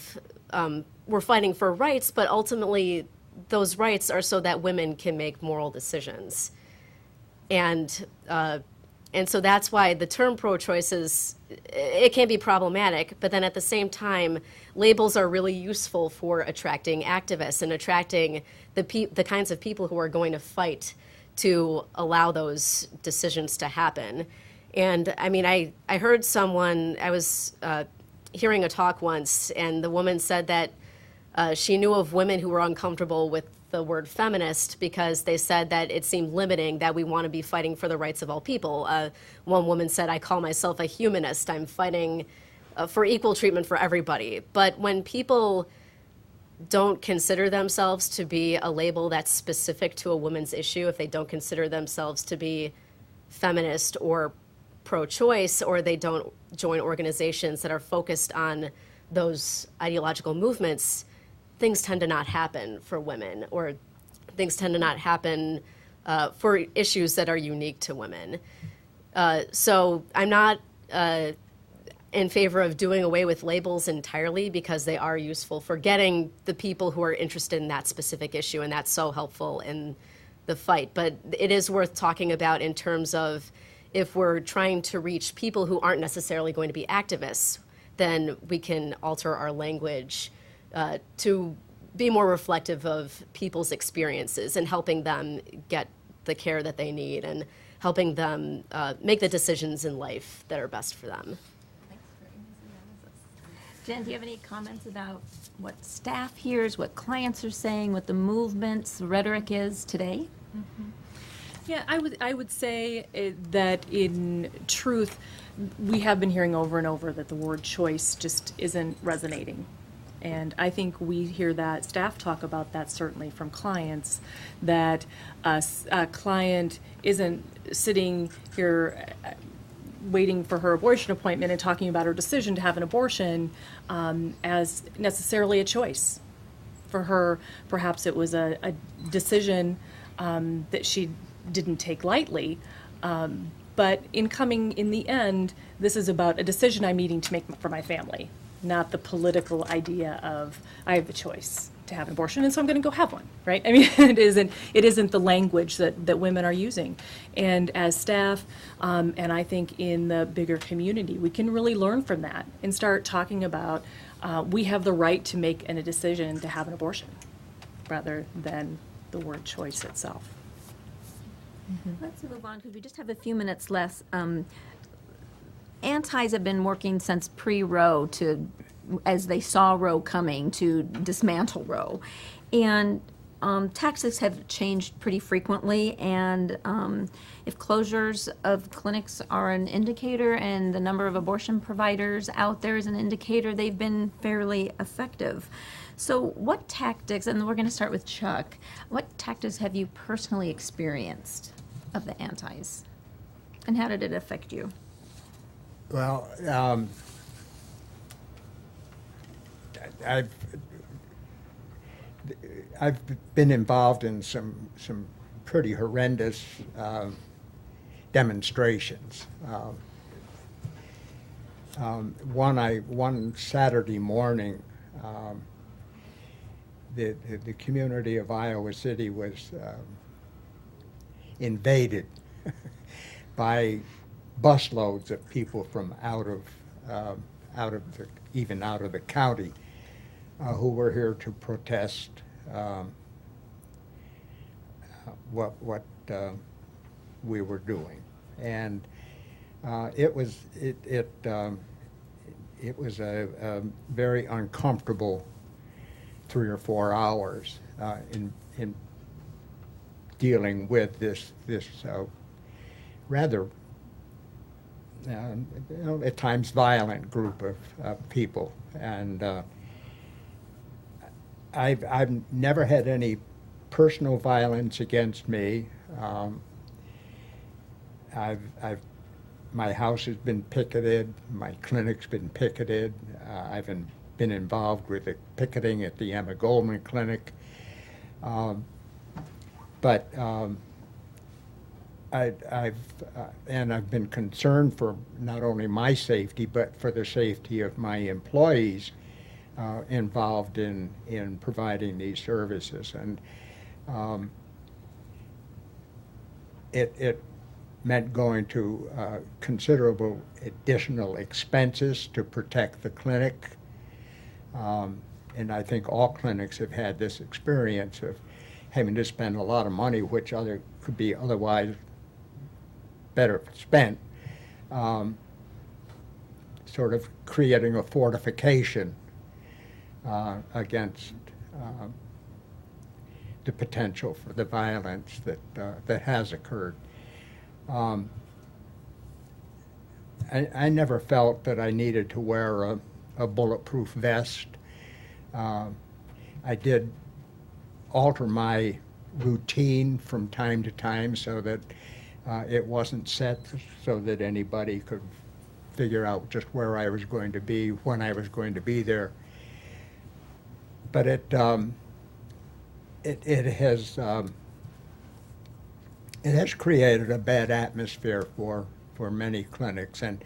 we're fighting for rights, but ultimately those rights are so that women can make moral decisions. And so that's why the term pro-choice it can be problematic, but then at the same time, labels are really useful for attracting activists and attracting the kinds of people who are going to fight to allow those decisions to happen. And I mean, I heard someone, I was hearing a talk once, and the woman said that she knew of women who were uncomfortable with the word feminist because they said that it seemed limiting, that we want to be fighting for the rights of all people. One woman said, I call myself a humanist. I'm fighting for equal treatment for everybody. But when people don't consider themselves to be a label that's specific to a woman's issue, if they don't consider themselves to be feminist or pro-choice, or they don't join organizations that are focused on those ideological movements, things tend to not happen for women, or things tend to not happen for issues that are unique to women. So I'm not in favor of doing away with labels entirely, because they are useful for getting the people who are interested in that specific issue, and that's so helpful in the fight. But it is worth talking about in terms of, if we're trying to reach people who aren't necessarily going to be activists, then we can alter our language to be more reflective of people's experiences and helping them get the care that they need and helping them make the decisions in life that are best for them. Jen, do you have any comments about what staff hears, what clients are saying, what the movement's rhetoric is today? Mm-hmm. Yeah, I would say that in truth, we have been hearing over and over that the word choice just isn't resonating. And I think we hear that, staff talk about that certainly from clients, that a client isn't sitting here waiting for her abortion appointment and talking about her decision to have an abortion as necessarily a choice. For her, perhaps it was a decision that she didn't take lightly, but in the end, this is about a decision I'm needing to make for my family, not the political idea of I have the choice to have an abortion, and so I'm going to go have one, right? I mean, it isn't the language that women are using. And as staff, and I think in the bigger community, we can really learn from that and start talking about we have the right to make a decision to have an abortion, rather than the word choice itself. Mm-hmm. Let's move on, because we just have a few minutes left. Antis have been working since pre-Roe as they saw Roe coming, to dismantle Roe. And tactics have changed pretty frequently, and if closures of clinics are an indicator and the number of abortion providers out there is an indicator, they've been fairly effective. So what tactics, and we're going to start with Chuck, what tactics have you personally experienced of the Antis? And how did it affect you? Well, I've been involved in some pretty horrendous demonstrations. One Saturday morning, the community of Iowa City was invaded by busloads of people from out of the county who were here to protest what we were doing, and it was a very uncomfortable 3 or 4 hours in dealing with this rather at times violent group of people, and I've never had any personal violence against me. My house has been picketed. My clinic's been picketed. I've been involved with the picketing at the Emma Goldman Clinic. But I've been concerned for not only my safety, but for the safety of my employees involved in providing these services. And it meant going to considerable additional expenses to protect the clinic. And I think all clinics have had this experience of having to spend a lot of money, which could be otherwise better spent, sort of creating a fortification against the potential for the violence that has occurred. I never felt that I needed to wear a bulletproof vest. I did alter my routine from time to time so that it wasn't set so that anybody could figure out just where I was going to be, when I was going to be there. But it has created a bad atmosphere for many clinics, and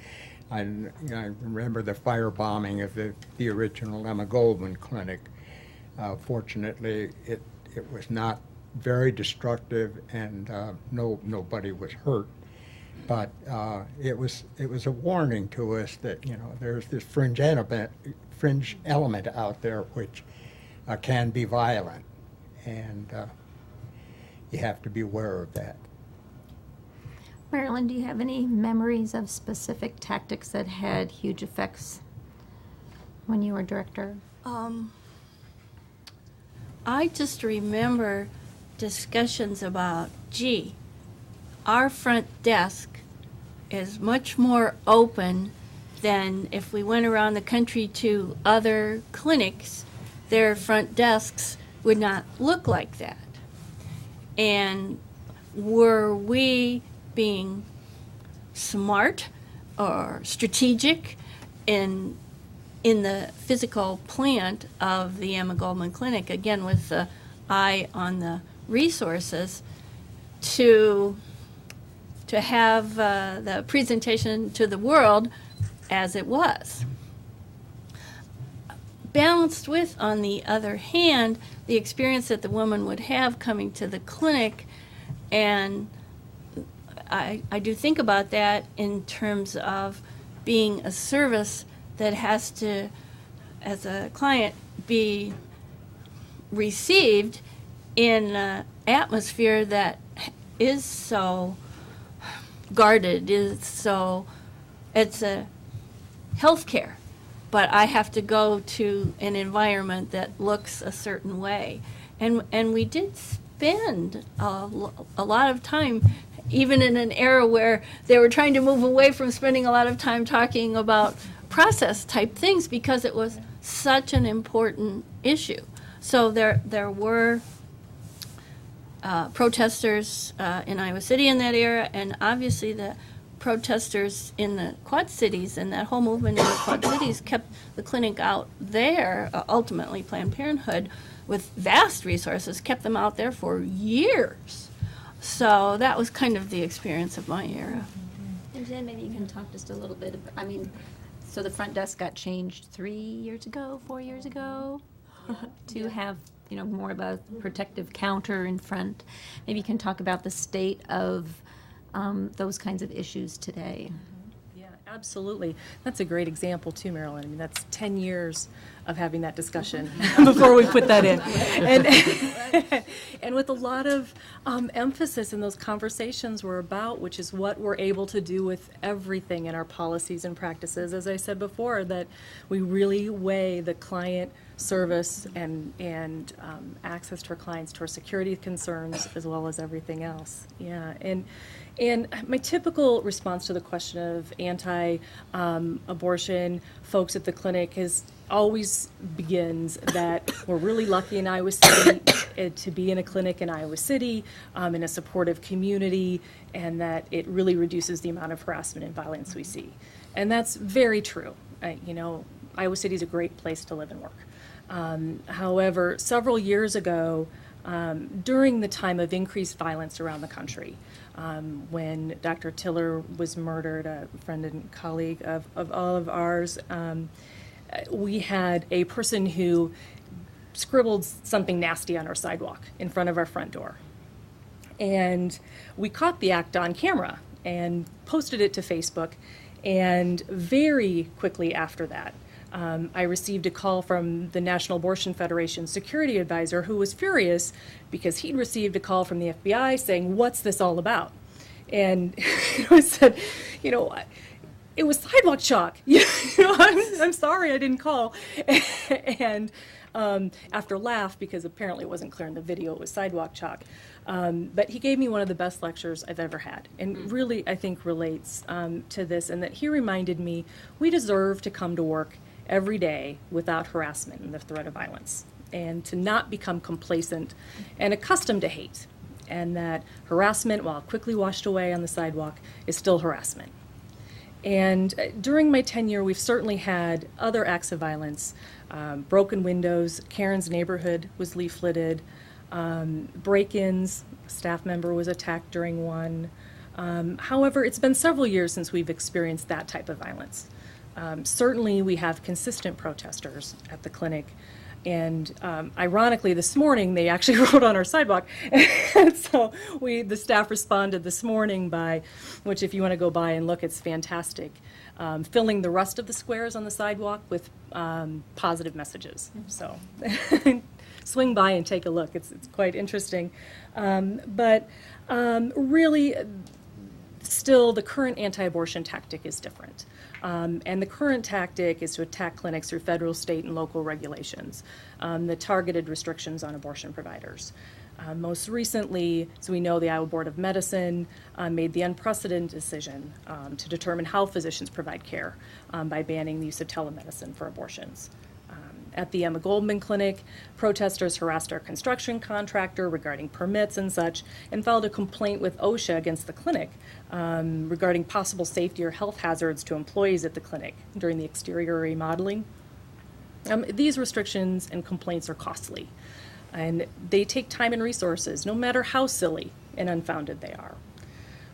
I remember the firebombing of the original Emma Goldman Clinic. Fortunately, it was not very destructive, and nobody was hurt. But it was a warning to us that there's this fringe element out there which can be violent, and you have to be aware of that. Marilyn, do you have any memories of specific tactics that had huge effects when you were director? I just remember discussions about, gee, our front desk is much more open than if we went around the country to other clinics, their front desks would not look like that. And were we being smart or strategic in the physical plant of the Emma Goldman Clinic, again with the eye on the resources, to have the presentation to the world as it was. Balanced with, on the other hand, the experience that the woman would have coming to the clinic, and I do think about that in terms of being a service that has to, as a client, be received in an atmosphere that is so guarded, it's a healthcare, but I have to go to an environment that looks a certain way. And we did spend a lot of time, even in an era where they were trying to move away from spending a lot of time talking about process type things, because it was such an important issue. So there were protesters in Iowa City in that era, and obviously the protesters in the Quad Cities, and that whole movement in the Quad Cities kept the clinic out there. Ultimately, Planned Parenthood, with vast resources, kept them out there for years. So that was kind of the experience of my era. And Jen, maybe you can talk just a little bit about, so the front desk got changed 4 years ago, to have more of a protective counter in front. Maybe you can talk about the state of those kinds of issues today. Yeah, Absolutely. That's a great example too, Marilyn. I mean, that's 10 years of having that discussion before we put that in. And with a lot of emphasis in those conversations were about, which is what we're able to do with everything in our policies and practices. As I said before, that we really weigh the client service and access to our clients, to our security concerns, as well as everything else. Yeah, and my typical response to the question of anti-abortion folks at the clinic always begins that we're really lucky in Iowa City to be in a clinic in Iowa City, in a supportive community, and that it really reduces the amount of harassment and violence we see. And that's very true. Iowa City is a great place to live and work. However, several years ago, during the time of increased violence around the country, when Dr. Tiller was murdered, a friend and colleague of all of ours, we had a person who scribbled something nasty on our sidewalk in front of our front door. And we caught the act on camera and posted it to Facebook. And very quickly after that, I received a call from the National Abortion Federation security advisor who was furious because he'd received a call from the FBI saying, "What's this all about?" And I said, it was sidewalk chalk. I'm sorry I didn't call. And after a laugh, because apparently it wasn't clear in the video, it was sidewalk chalk. But he gave me one of the best lectures I've ever had, and really, I think, relates to this, and that he reminded me we deserve to come to work every day without harassment and the threat of violence, and to not become complacent and accustomed to hate, and that harassment, while quickly washed away on the sidewalk, is still harassment. And during my tenure, we've certainly had other acts of violence, broken windows, Karen's neighborhood was leafleted, break-ins, a staff member was attacked during one. However, it's been several years since we've experienced that type of violence. Certainly, we have consistent protesters at the clinic. And ironically, this morning, they actually wrote on our sidewalk. And so the staff responded this morning by, which if you want to go by and look, it's fantastic, filling the rest of the squares on the sidewalk with positive messages. So swing by and take a look. It's quite interesting. But really, still, the current anti-abortion tactic is different. And the current tactic is to attack clinics through federal, state, and local regulations, the targeted restrictions on abortion providers. Most recently, as we know, the Iowa Board of Medicine made the unprecedented decision to determine how physicians provide care by banning the use of telemedicine for abortions. At the Emma Goldman Clinic, protesters harassed our construction contractor regarding permits and such, and filed a complaint with OSHA against the clinic regarding possible safety or health hazards to employees at the clinic during the exterior remodeling. These restrictions and complaints are costly, and they take time and resources, no matter how silly and unfounded they are.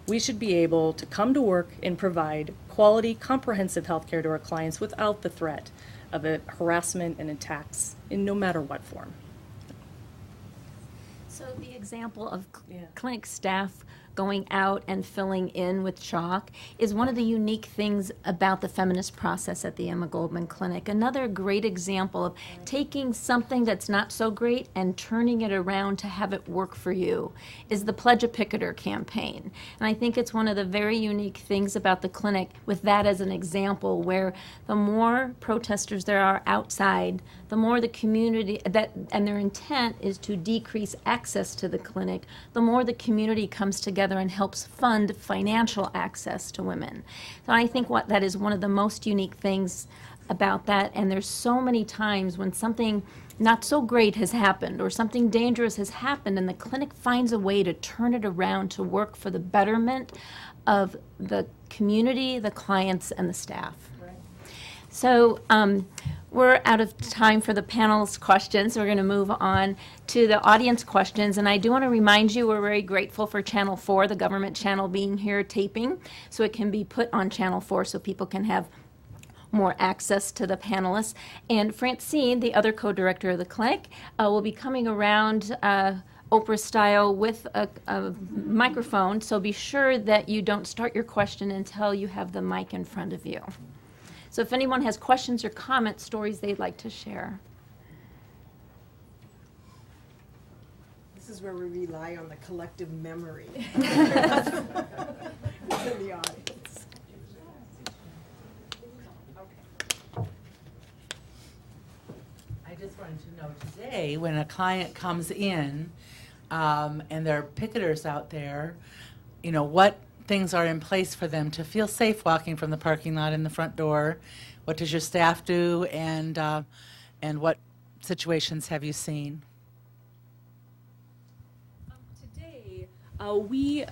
We should be able to come to work and provide quality, comprehensive health care to our clients without the threat of harassment and attacks in no matter what form. So the example of clinic staff going out and filling in with chalk is one of the unique things about the feminist process at the Emma Goldman Clinic. Another great example of taking something that's not so great and turning it around to have it work for you is the Pledge a Picketer campaign. And I think it's one of the very unique things about the clinic with that as an example, where the more protesters there are outside, the more the community, and their intent is to decrease access to the clinic, the more the community comes together and helps fund financial access to women. So I think that is one of the most unique things about that, and there's so many times when something not so great has happened or something dangerous has happened, and the clinic finds a way to turn it around to work for the betterment of the community, the clients, and the staff. So we're out of time for the panel's questions. We're going to move on to the audience questions. And I do want to remind you we're very grateful for Channel 4, the government channel, being here taping, so it can be put on Channel 4 so people can have more access to the panelists. And Francine, the other co-director of the clinic, will be coming around Oprah style with a microphone, so be sure that you don't start your question until you have the mic in front of you. So if anyone has questions or comments, stories they'd like to share. This is where we rely on the collective memory in the audience. I just wanted to know today, when a client comes in and there are picketers out there, you know, what things are in place for them to feel safe walking from the parking lot in the front door? What does your staff do, and what situations have you seen? Today, we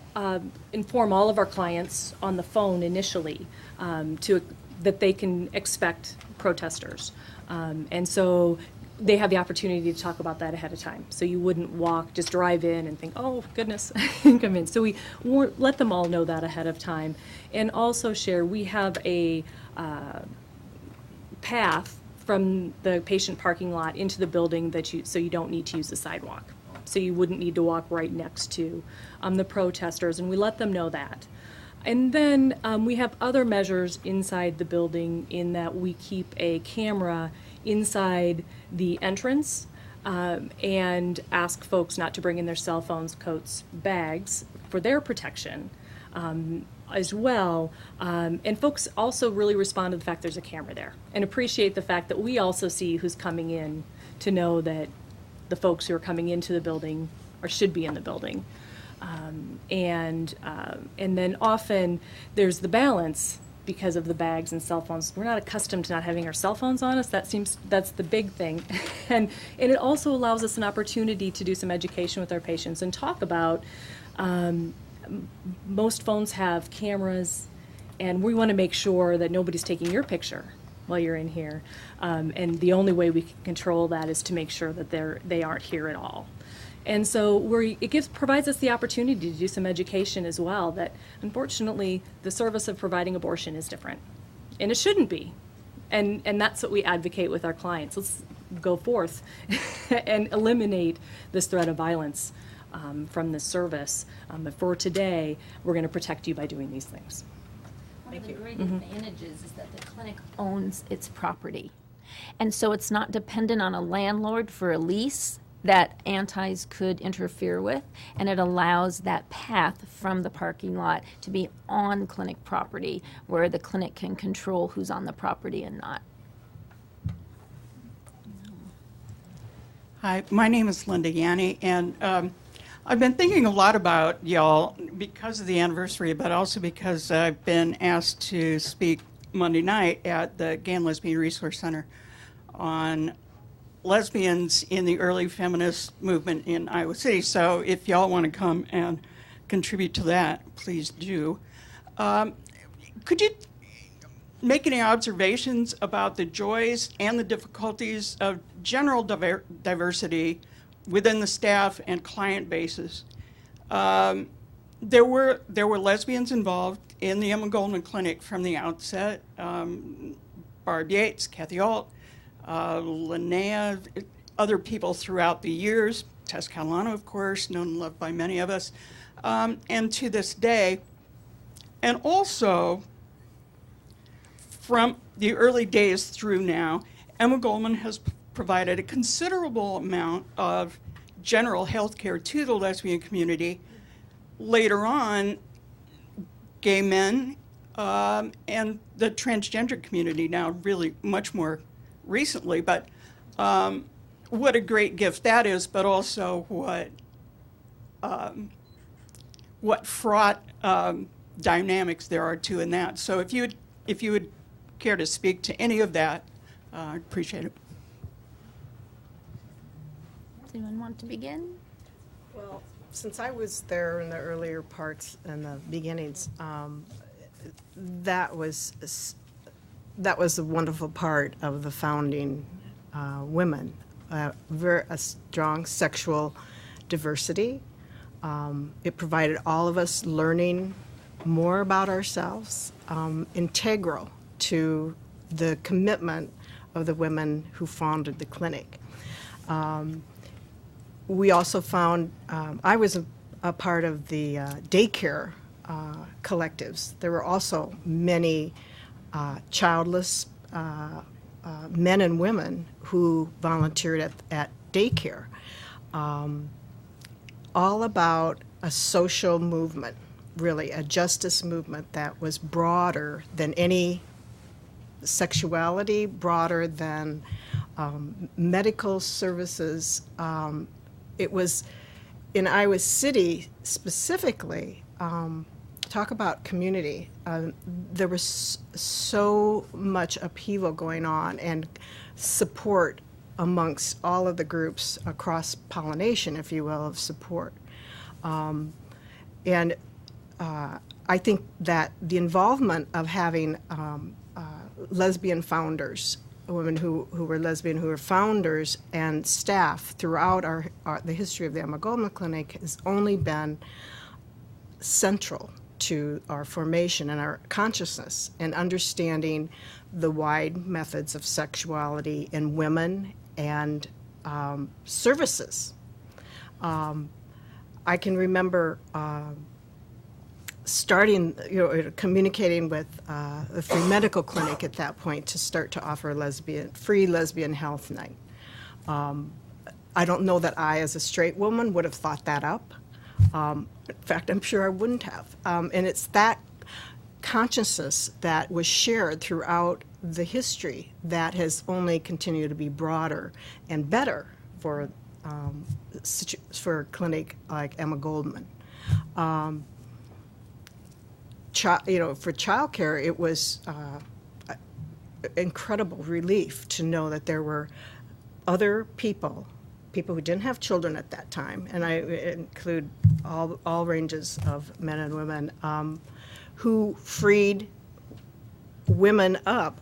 inform all of our clients on the phone initially that they can expect protesters. And so they have the opportunity to talk about that ahead of time. So you wouldn't just drive in and think, oh, goodness, come in. So we let them all know that ahead of time. And also share, we have a path from the patient parking lot into the building so you don't need to use the sidewalk. So you wouldn't need to walk right next to the protesters, and we let them know that. And then we have other measures inside the building in that we keep a camera inside the entrance and ask folks not to bring in their cell phones, coats, bags for their protection as well. And folks also really respond to the fact there's a camera there and appreciate the fact that we also see who's coming in to know that the folks who are coming into the building or should be in the building. And then often there's the balance because of the bags and cell phones. We're not accustomed to not having our cell phones on us. That's the big thing. And it also allows us an opportunity to do some education with our patients and talk about, most phones have cameras, and we want to make sure that nobody's taking your picture while you're in here. And the only way we can control that is to make sure that they aren't here at all. And so it provides us the opportunity to do some education as well, that unfortunately the service of providing abortion is different. And it shouldn't be. And that's what we advocate with our clients. Let's go forth and eliminate this threat of violence from this service. But for today, we're going to protect you by doing these things. One of the great advantages is that the clinic owns its property. And so it's not dependent on a landlord for a lease that antis could interfere with, and it allows that path from the parking lot to be on clinic property where the clinic can control who's on the property and not. Hi, my name is Linda Yanni, and I've been thinking a lot about y'all because of the anniversary, but also because I've been asked to speak Monday night at the Gay and Lesbian Resource Center on lesbians in the early feminist movement in Iowa City. So if y'all want to come and contribute to that, please do. Could you make any observations about the joys and the difficulties of general diversity within the staff and client bases? There were lesbians involved in the Emma Goldman Clinic from the outset. Barb Yates, Kathy Alt, Linnea, other people throughout the years, Tess Catalano, of course, known and loved by many of us, and to this day. And also, from the early days through now, Emma Goldman has provided a considerable amount of general health care to the lesbian community. Later on, gay men and the transgender community now really much more recently, but what a great gift that is, but also what fraught dynamics there are too in that. So if you would care to speak to any of that, I'd appreciate it. Does anyone want to begin? Well, since I was there in the earlier parts and the beginnings, that was a wonderful part of the founding women. A strong sexual diversity. It provided all of us learning more about ourselves, integral to the commitment of the women who founded the clinic. we also found, I was a part of the daycare collectives. There were also many childless men and women who volunteered at daycare, all about a social movement, really, a justice movement that was broader than any sexuality, broader than medical services. It was in Iowa City specifically, talk about community. There was so much upheaval going on and support amongst all of the groups, across pollination, if you will, of support. And I think that the involvement of having lesbian founders, women who were lesbian, who were founders and staff throughout the history of the Emma Goldman Clinic has only been central to our formation and our consciousness and understanding the wide methods of sexuality in women and services. I can remember starting, communicating with the Free Medical Clinic at that point to start to offer free lesbian health night. I don't know that I, as a straight woman, would have thought that up. In fact, I'm sure I wouldn't have. And it's that consciousness that was shared throughout the history that has only continued to be broader and better for a clinic like Emma Goldman. For childcare, it was incredible relief to know that there were other people who didn't have children at that time, and I include all ranges of men and women, who freed women up,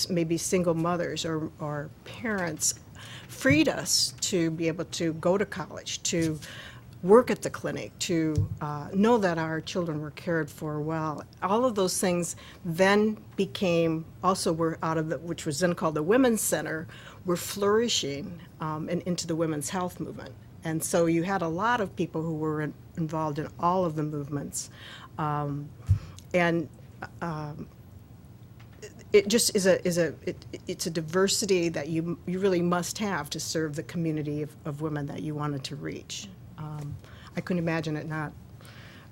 maybe single mothers or parents, freed us to be able to go to college, to work at the clinic, to know that our children were cared for well. All of those things then became, also were out of which was then called the Women's Center, were flourishing and into the women's health movement. And so you had a lot of people who were involved in all of the movements. It just is it's a diversity that you really must have to serve the community of women that you wanted to reach. I couldn't imagine it not.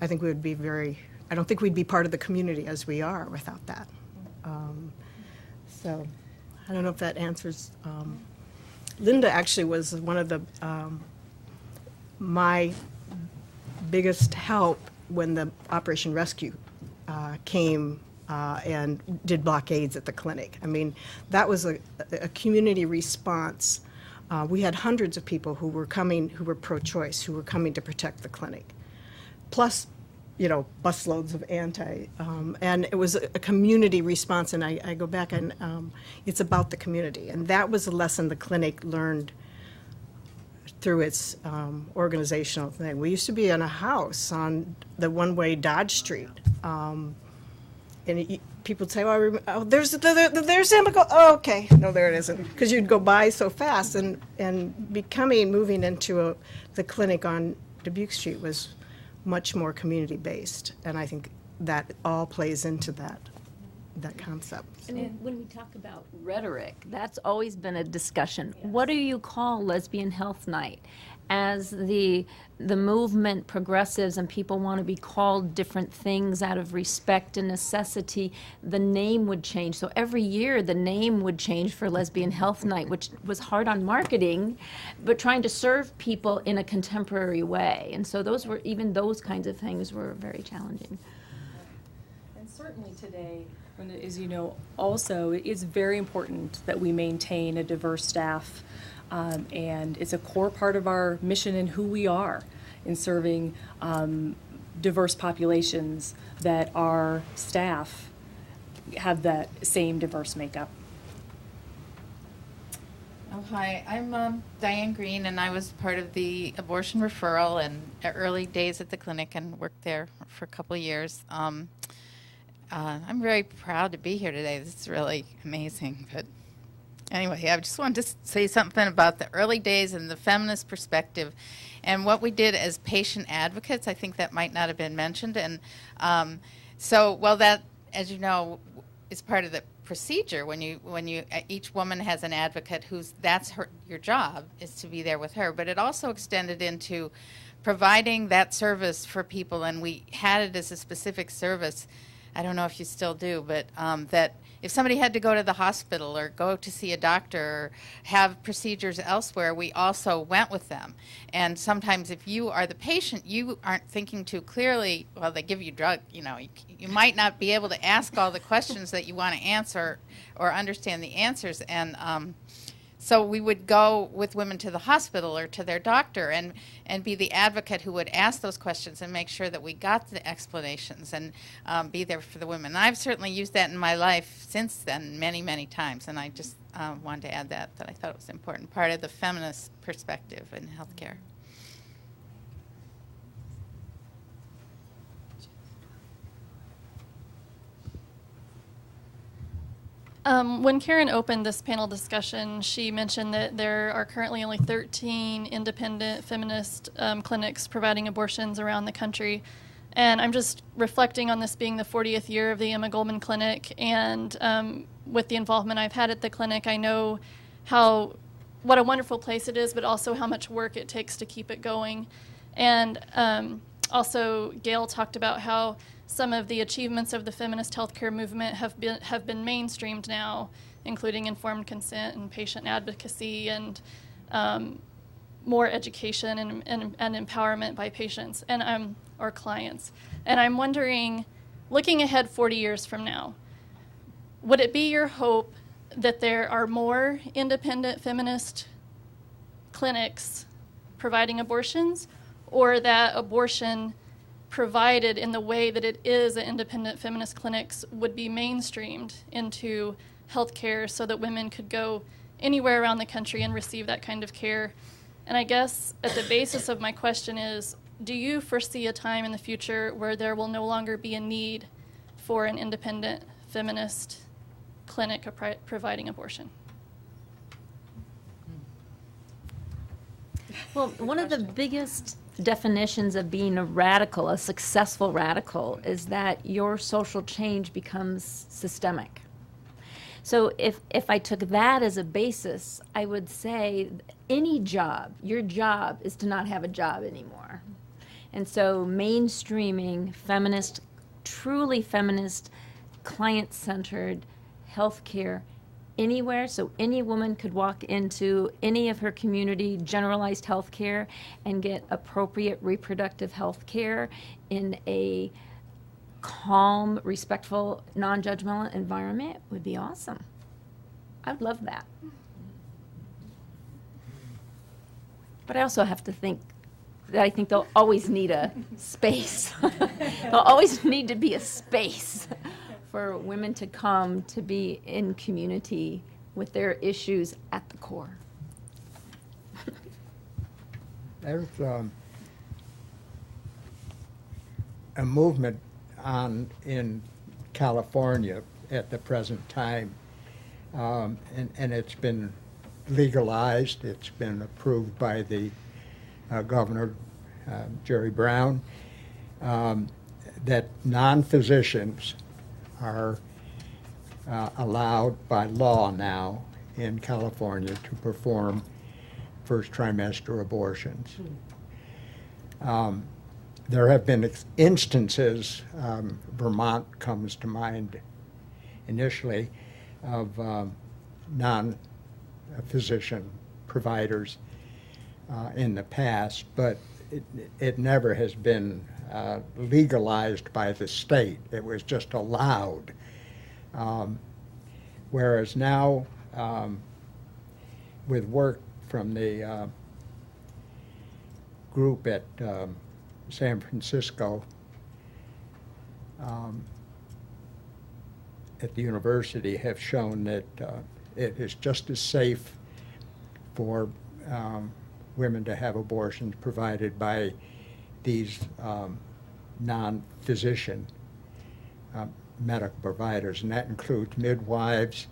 I think we would be I don't think we'd be part of the community as we are without that. So I don't know if that answers. Linda actually was one of the my biggest help when the Operation Rescue came and did blockades at the clinic. I mean, that was a community response. We had hundreds of people who were coming, who were pro-choice, who were coming to protect the clinic, plus, busloads of and it was a community response. And I go back and it's about the community, and that was a lesson the clinic learned through its organizational thing. We used to be in a house on the one-way Dodge Street. And people would say, "Oh, there's Emma Goldman." Oh, okay. No, there it isn't. Because you'd go by so fast, and moving into the clinic on Dubuque Street was much more community-based, and I think that all plays into that concept. And when we talk about rhetoric, that's always been a discussion. Yes. What do you call Lesbian Health Night? As the movement progresses and people want to be called different things out of respect and necessity, the name would change. So every year the name would change for Lesbian Health Night, which was hard on marketing, but trying to serve people in a contemporary way. And so those kinds of things were very challenging. And certainly today, as you know, also it's very important that we maintain a diverse staff. And it's a core part of our mission and who we are in serving diverse populations, that our staff have that same diverse makeup. Oh, hi, I'm Diane Green, and I was part of the abortion referral and early days at the clinic and worked there for a couple of years. I'm very proud to be here today. This is really amazing, but Anyway, I just wanted to say something about the early days and the feminist perspective and what we did as patient advocates. I think that might not have been mentioned. And that, as you know, is part of the procedure when you each woman has an advocate that's your job is to be there with her. But it also extended into providing that service for people, and we had it as a specific service. I don't know if you still do, but that if somebody had to go to the hospital or go to see a doctor or have procedures elsewhere, we also went with them. And sometimes if you are the patient, you aren't thinking too clearly, well, they give you drug, you might not be able to ask all the questions that you want to answer or understand the answers. And so we would go with women to the hospital or to their doctor and be the advocate who would ask those questions and make sure that we got the explanations and be there for the women. And I've certainly used that in my life since then many, many times. And I just wanted to add that I thought it was an important part of the feminist perspective in healthcare. When Karen opened this panel discussion, she mentioned that there are currently only 13 independent feminist clinics providing abortions around the country. And I'm just reflecting on this being the 40th year of the Emma Goldman Clinic, and with the involvement I've had at the clinic, I know what a wonderful place it is, but also how much work it takes to keep it going. And also, Gail talked about how some of the achievements of the feminist healthcare movement have been mainstreamed now, including informed consent and patient advocacy and more education and empowerment by patients and or clients. And I'm wondering, looking ahead 40 years from now, would it be your hope that there are more independent feminist clinics providing abortions, or that abortion provided in the way that it is at independent feminist clinics would be mainstreamed into healthcare so that women could go anywhere around the country and receive that kind of care? And I guess at the basis of my question is, do you foresee a time in the future where there will no longer be a need for an independent feminist clinic providing abortion? Well, one of the biggest definitions of being a radical, a successful radical, is that your social change becomes systemic. So if I took that as a basis, I would say any job, your job is to not have a job anymore. And so mainstreaming feminist, truly feminist, client-centered healthcare anywhere, so any woman could walk into any of her community generalized health care and get appropriate reproductive health care in a calm, respectful, non-judgmental environment would be awesome. I would love that. But I also have to think that I think they'll always need a space. There'll always need to be a space for women to come to be in community with their issues at the core. There's a movement in California at the present time, and it's been legalized. It's been approved by the Governor, Jerry Brown, that non-physicians are allowed by law now in California to perform first trimester abortions. There have been instances, Vermont comes to mind initially, of non-physician providers in the past, but it never has been legalized by the state. It was just allowed. Whereas now, with work from the group at San Francisco, at the university, have shown that it is just as safe for women to have abortions provided by these non-physician medical providers, and that includes midwives,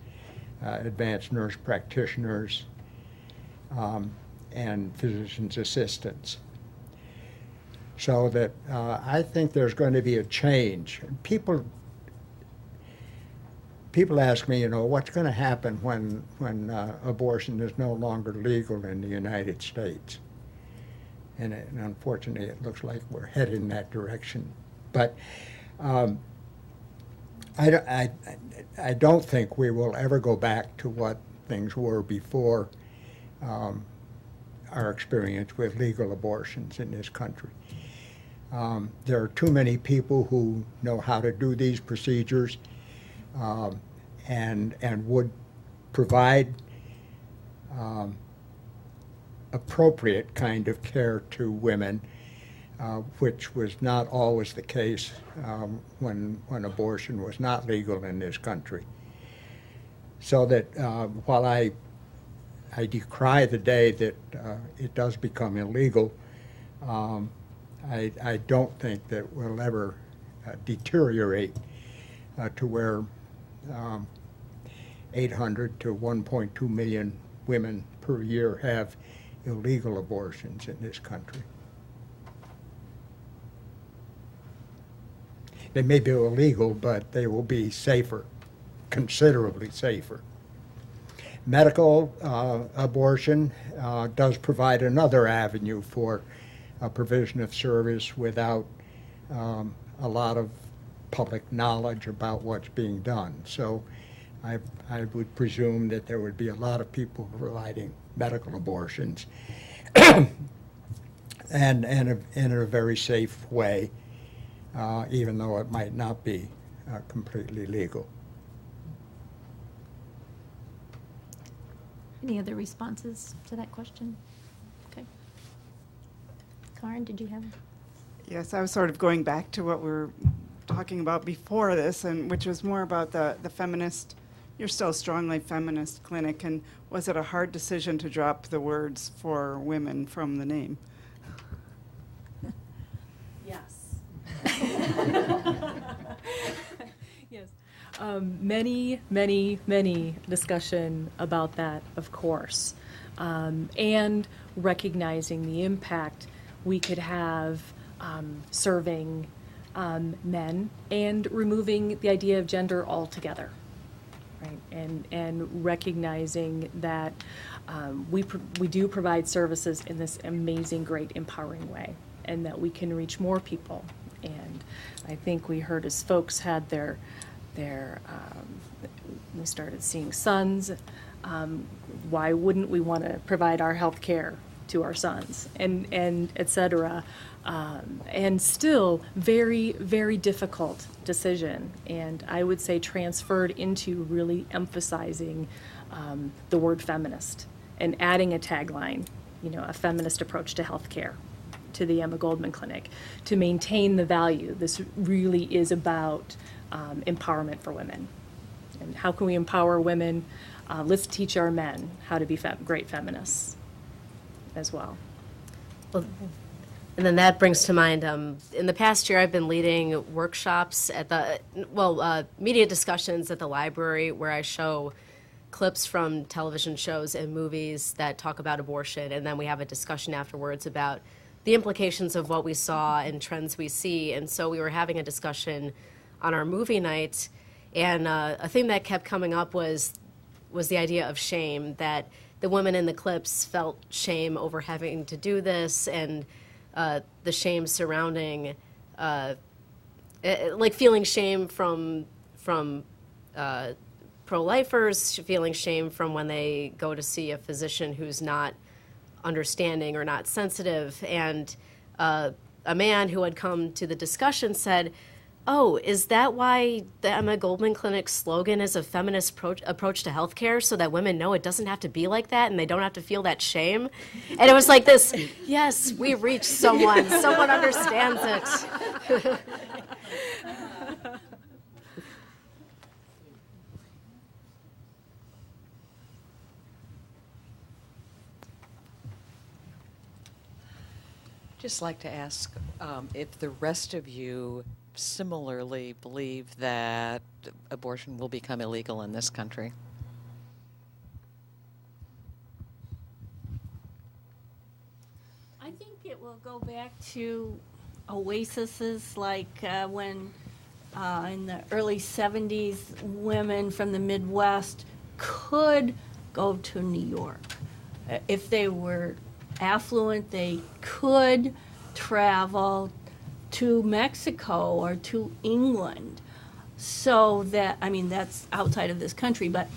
advanced nurse practitioners, and physician's assistants. So that I think there's going to be a change. People ask me, what's going to happen when abortion is no longer legal in the United States? And unfortunately, it looks like we're headed in that direction. But I don't think we will ever go back to what things were before our experience with legal abortions in this country. There are too many people who know how to do these procedures and would provide appropriate kind of care to women, which was not always the case when abortion was not legal in this country. So that while I decry the day that it does become illegal, I don't think that we'll ever deteriorate to where 800 to 1.2 million women per year have illegal abortions in this country. They may be illegal, but they will be safer, considerably safer. Medical abortion does provide another avenue for provision of service without a lot of public knowledge about what's being done. So I would presume that there would be a lot of people providing medical abortions and in a very safe way, even though it might not be completely legal. Any other responses to that question? Okay. Karen, did you have? Yes, I was sort of going back to what we were talking about before this, and which was more about the feminist, you're still strongly feminist clinic, and was it a hard decision to drop the words for women from the name? Yes. Yes. Many discussion about that, of course, and recognizing the impact we could have serving men and removing the idea of gender altogether, right? And recognizing that we do provide services in this amazing, great, empowering way, and that we can reach more people. And I think we heard as folks had their we started seeing sons, why wouldn't we want to provide our health care to our sons, and et cetera. And still very, very difficult decision. And I would say transferred into really emphasizing the word feminist and adding a tagline, a feminist approach to healthcare, to the Emma Goldman Clinic, to maintain the value. This really is about empowerment for women. And how can we empower women? Let's teach our men how to be great feminists as well. Well, and then that brings to mind, in the past year I've been leading workshops at media discussions at the library where I show clips from television shows and movies that talk about abortion, and then we have a discussion afterwards about the implications of what we saw and trends we see. And so we were having a discussion on our movie night, and a theme that kept coming up was the idea of shame, that the women in the clips felt shame over having to do this, and the shame surrounding, like feeling shame from pro-lifers, feeling shame from when they go to see a physician who's not understanding or not sensitive. And a man who had come to the discussion said, "Oh, is that why the Emma Goldman Clinic's slogan is a feminist approach to healthcare, so that women know it doesn't have to be like that and they don't have to feel that shame?" And it was like this, yes, we reached someone. Someone understands it. Just like to ask if the rest of you similarly believe that abortion will become illegal in this country. I think it will go back to oases like when in the early 70s, women from the Midwest could go to New York. If they were affluent, they could travel to Mexico or to England. So that, I mean, that's outside of this country, but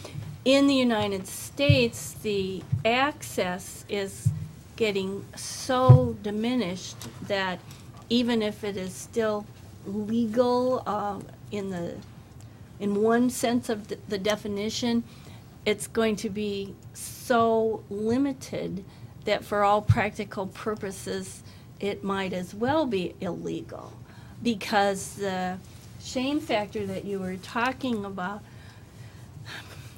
in the United States, the access is getting so diminished that even if it is still legal in one sense of the definition, it's going to be so limited that for all practical purposes, it might as well be illegal. Because the shame factor that you were talking about,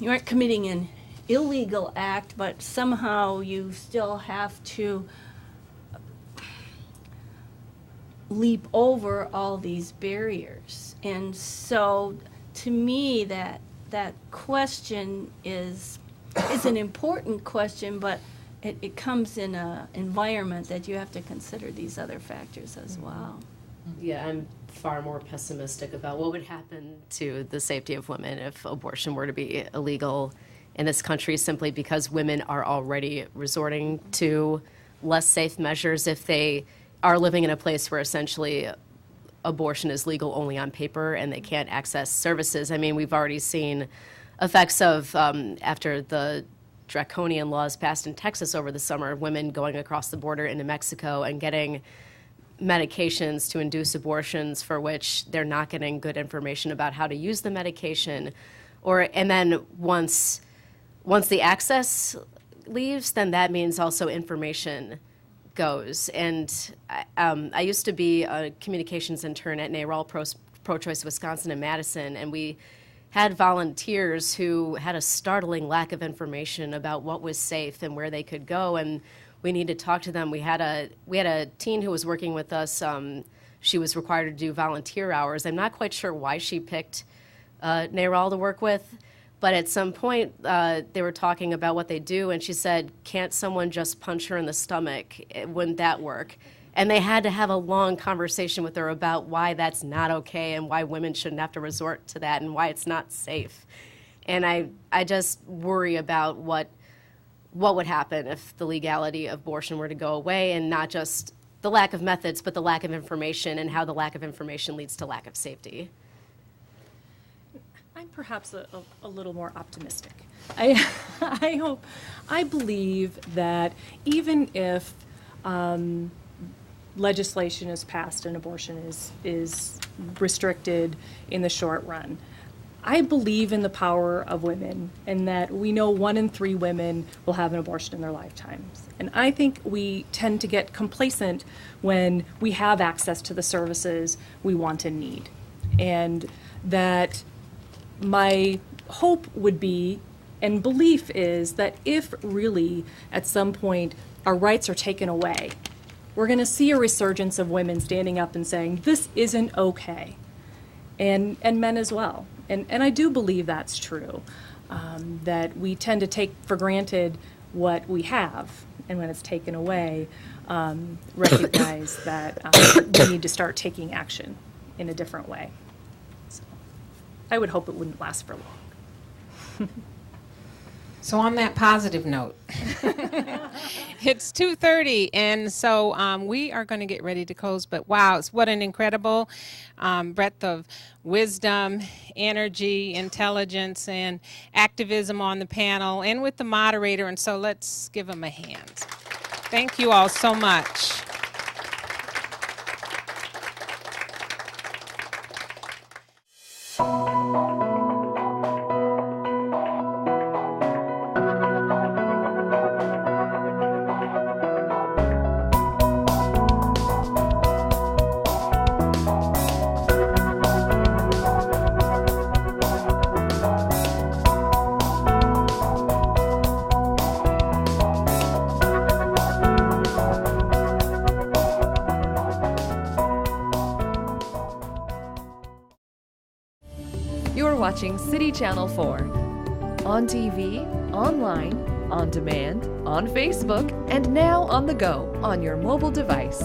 you aren't committing an illegal act, but somehow you still have to leap over all these barriers. And so to me that question is an important question, but it comes in an environment that you have to consider these other factors as well. Yeah, I'm far more pessimistic about what would happen to the safety of women if abortion were to be illegal in this country, simply because women are already resorting to less safe measures if they are living in a place where essentially abortion is legal only on paper and they can't access services. I mean, we've already seen effects of, after the draconian laws passed in Texas over the summer, women going across the border into Mexico and getting medications to induce abortions for which they're not getting good information about how to use the medication. And then once the access leaves, then that means also information goes. And I used to be a communications intern at NARAL Pro-Choice Wisconsin in Madison, and we had volunteers who had a startling lack of information about what was safe and where they could go, and we needed to talk to them. We had a teen who was working with us. She was required to do volunteer hours. I'm not quite sure why she picked NARAL to work with, but at some point they were talking about what they do, and she said, "Can't someone just punch her in the stomach? Wouldn't that work?" And they had to have a long conversation with her about why that's not okay and why women shouldn't have to resort to that and why it's not safe. And I just worry about what would happen if the legality of abortion were to go away, and not just the lack of methods, but the lack of information, and how the lack of information leads to lack of safety. I'm perhaps a little more optimistic. I believe that even if legislation is passed and abortion is restricted in the short run, I believe in the power of women, and that we know 1 in 3 women will have an abortion in their lifetimes. And I think we tend to get complacent when we have access to the services we want and need. And that my hope would be, and belief is, that if really at some point our rights are taken away, we're going to see a resurgence of women standing up and saying, this isn't okay, and men as well. And I do believe that's true, that we tend to take for granted what we have, and when it's taken away, recognize that we need to start taking action in a different way. So I would hope it wouldn't last for long. So on that positive note, it's 2:30, and so we are going to get ready to close. But wow, what an incredible breadth of wisdom, energy, intelligence, and activism on the panel, and with the moderator. And so let's give them a hand. Thank you all so much. You're watching City Channel 4. On TV, online, on demand, on Facebook, and now on the go on your mobile device.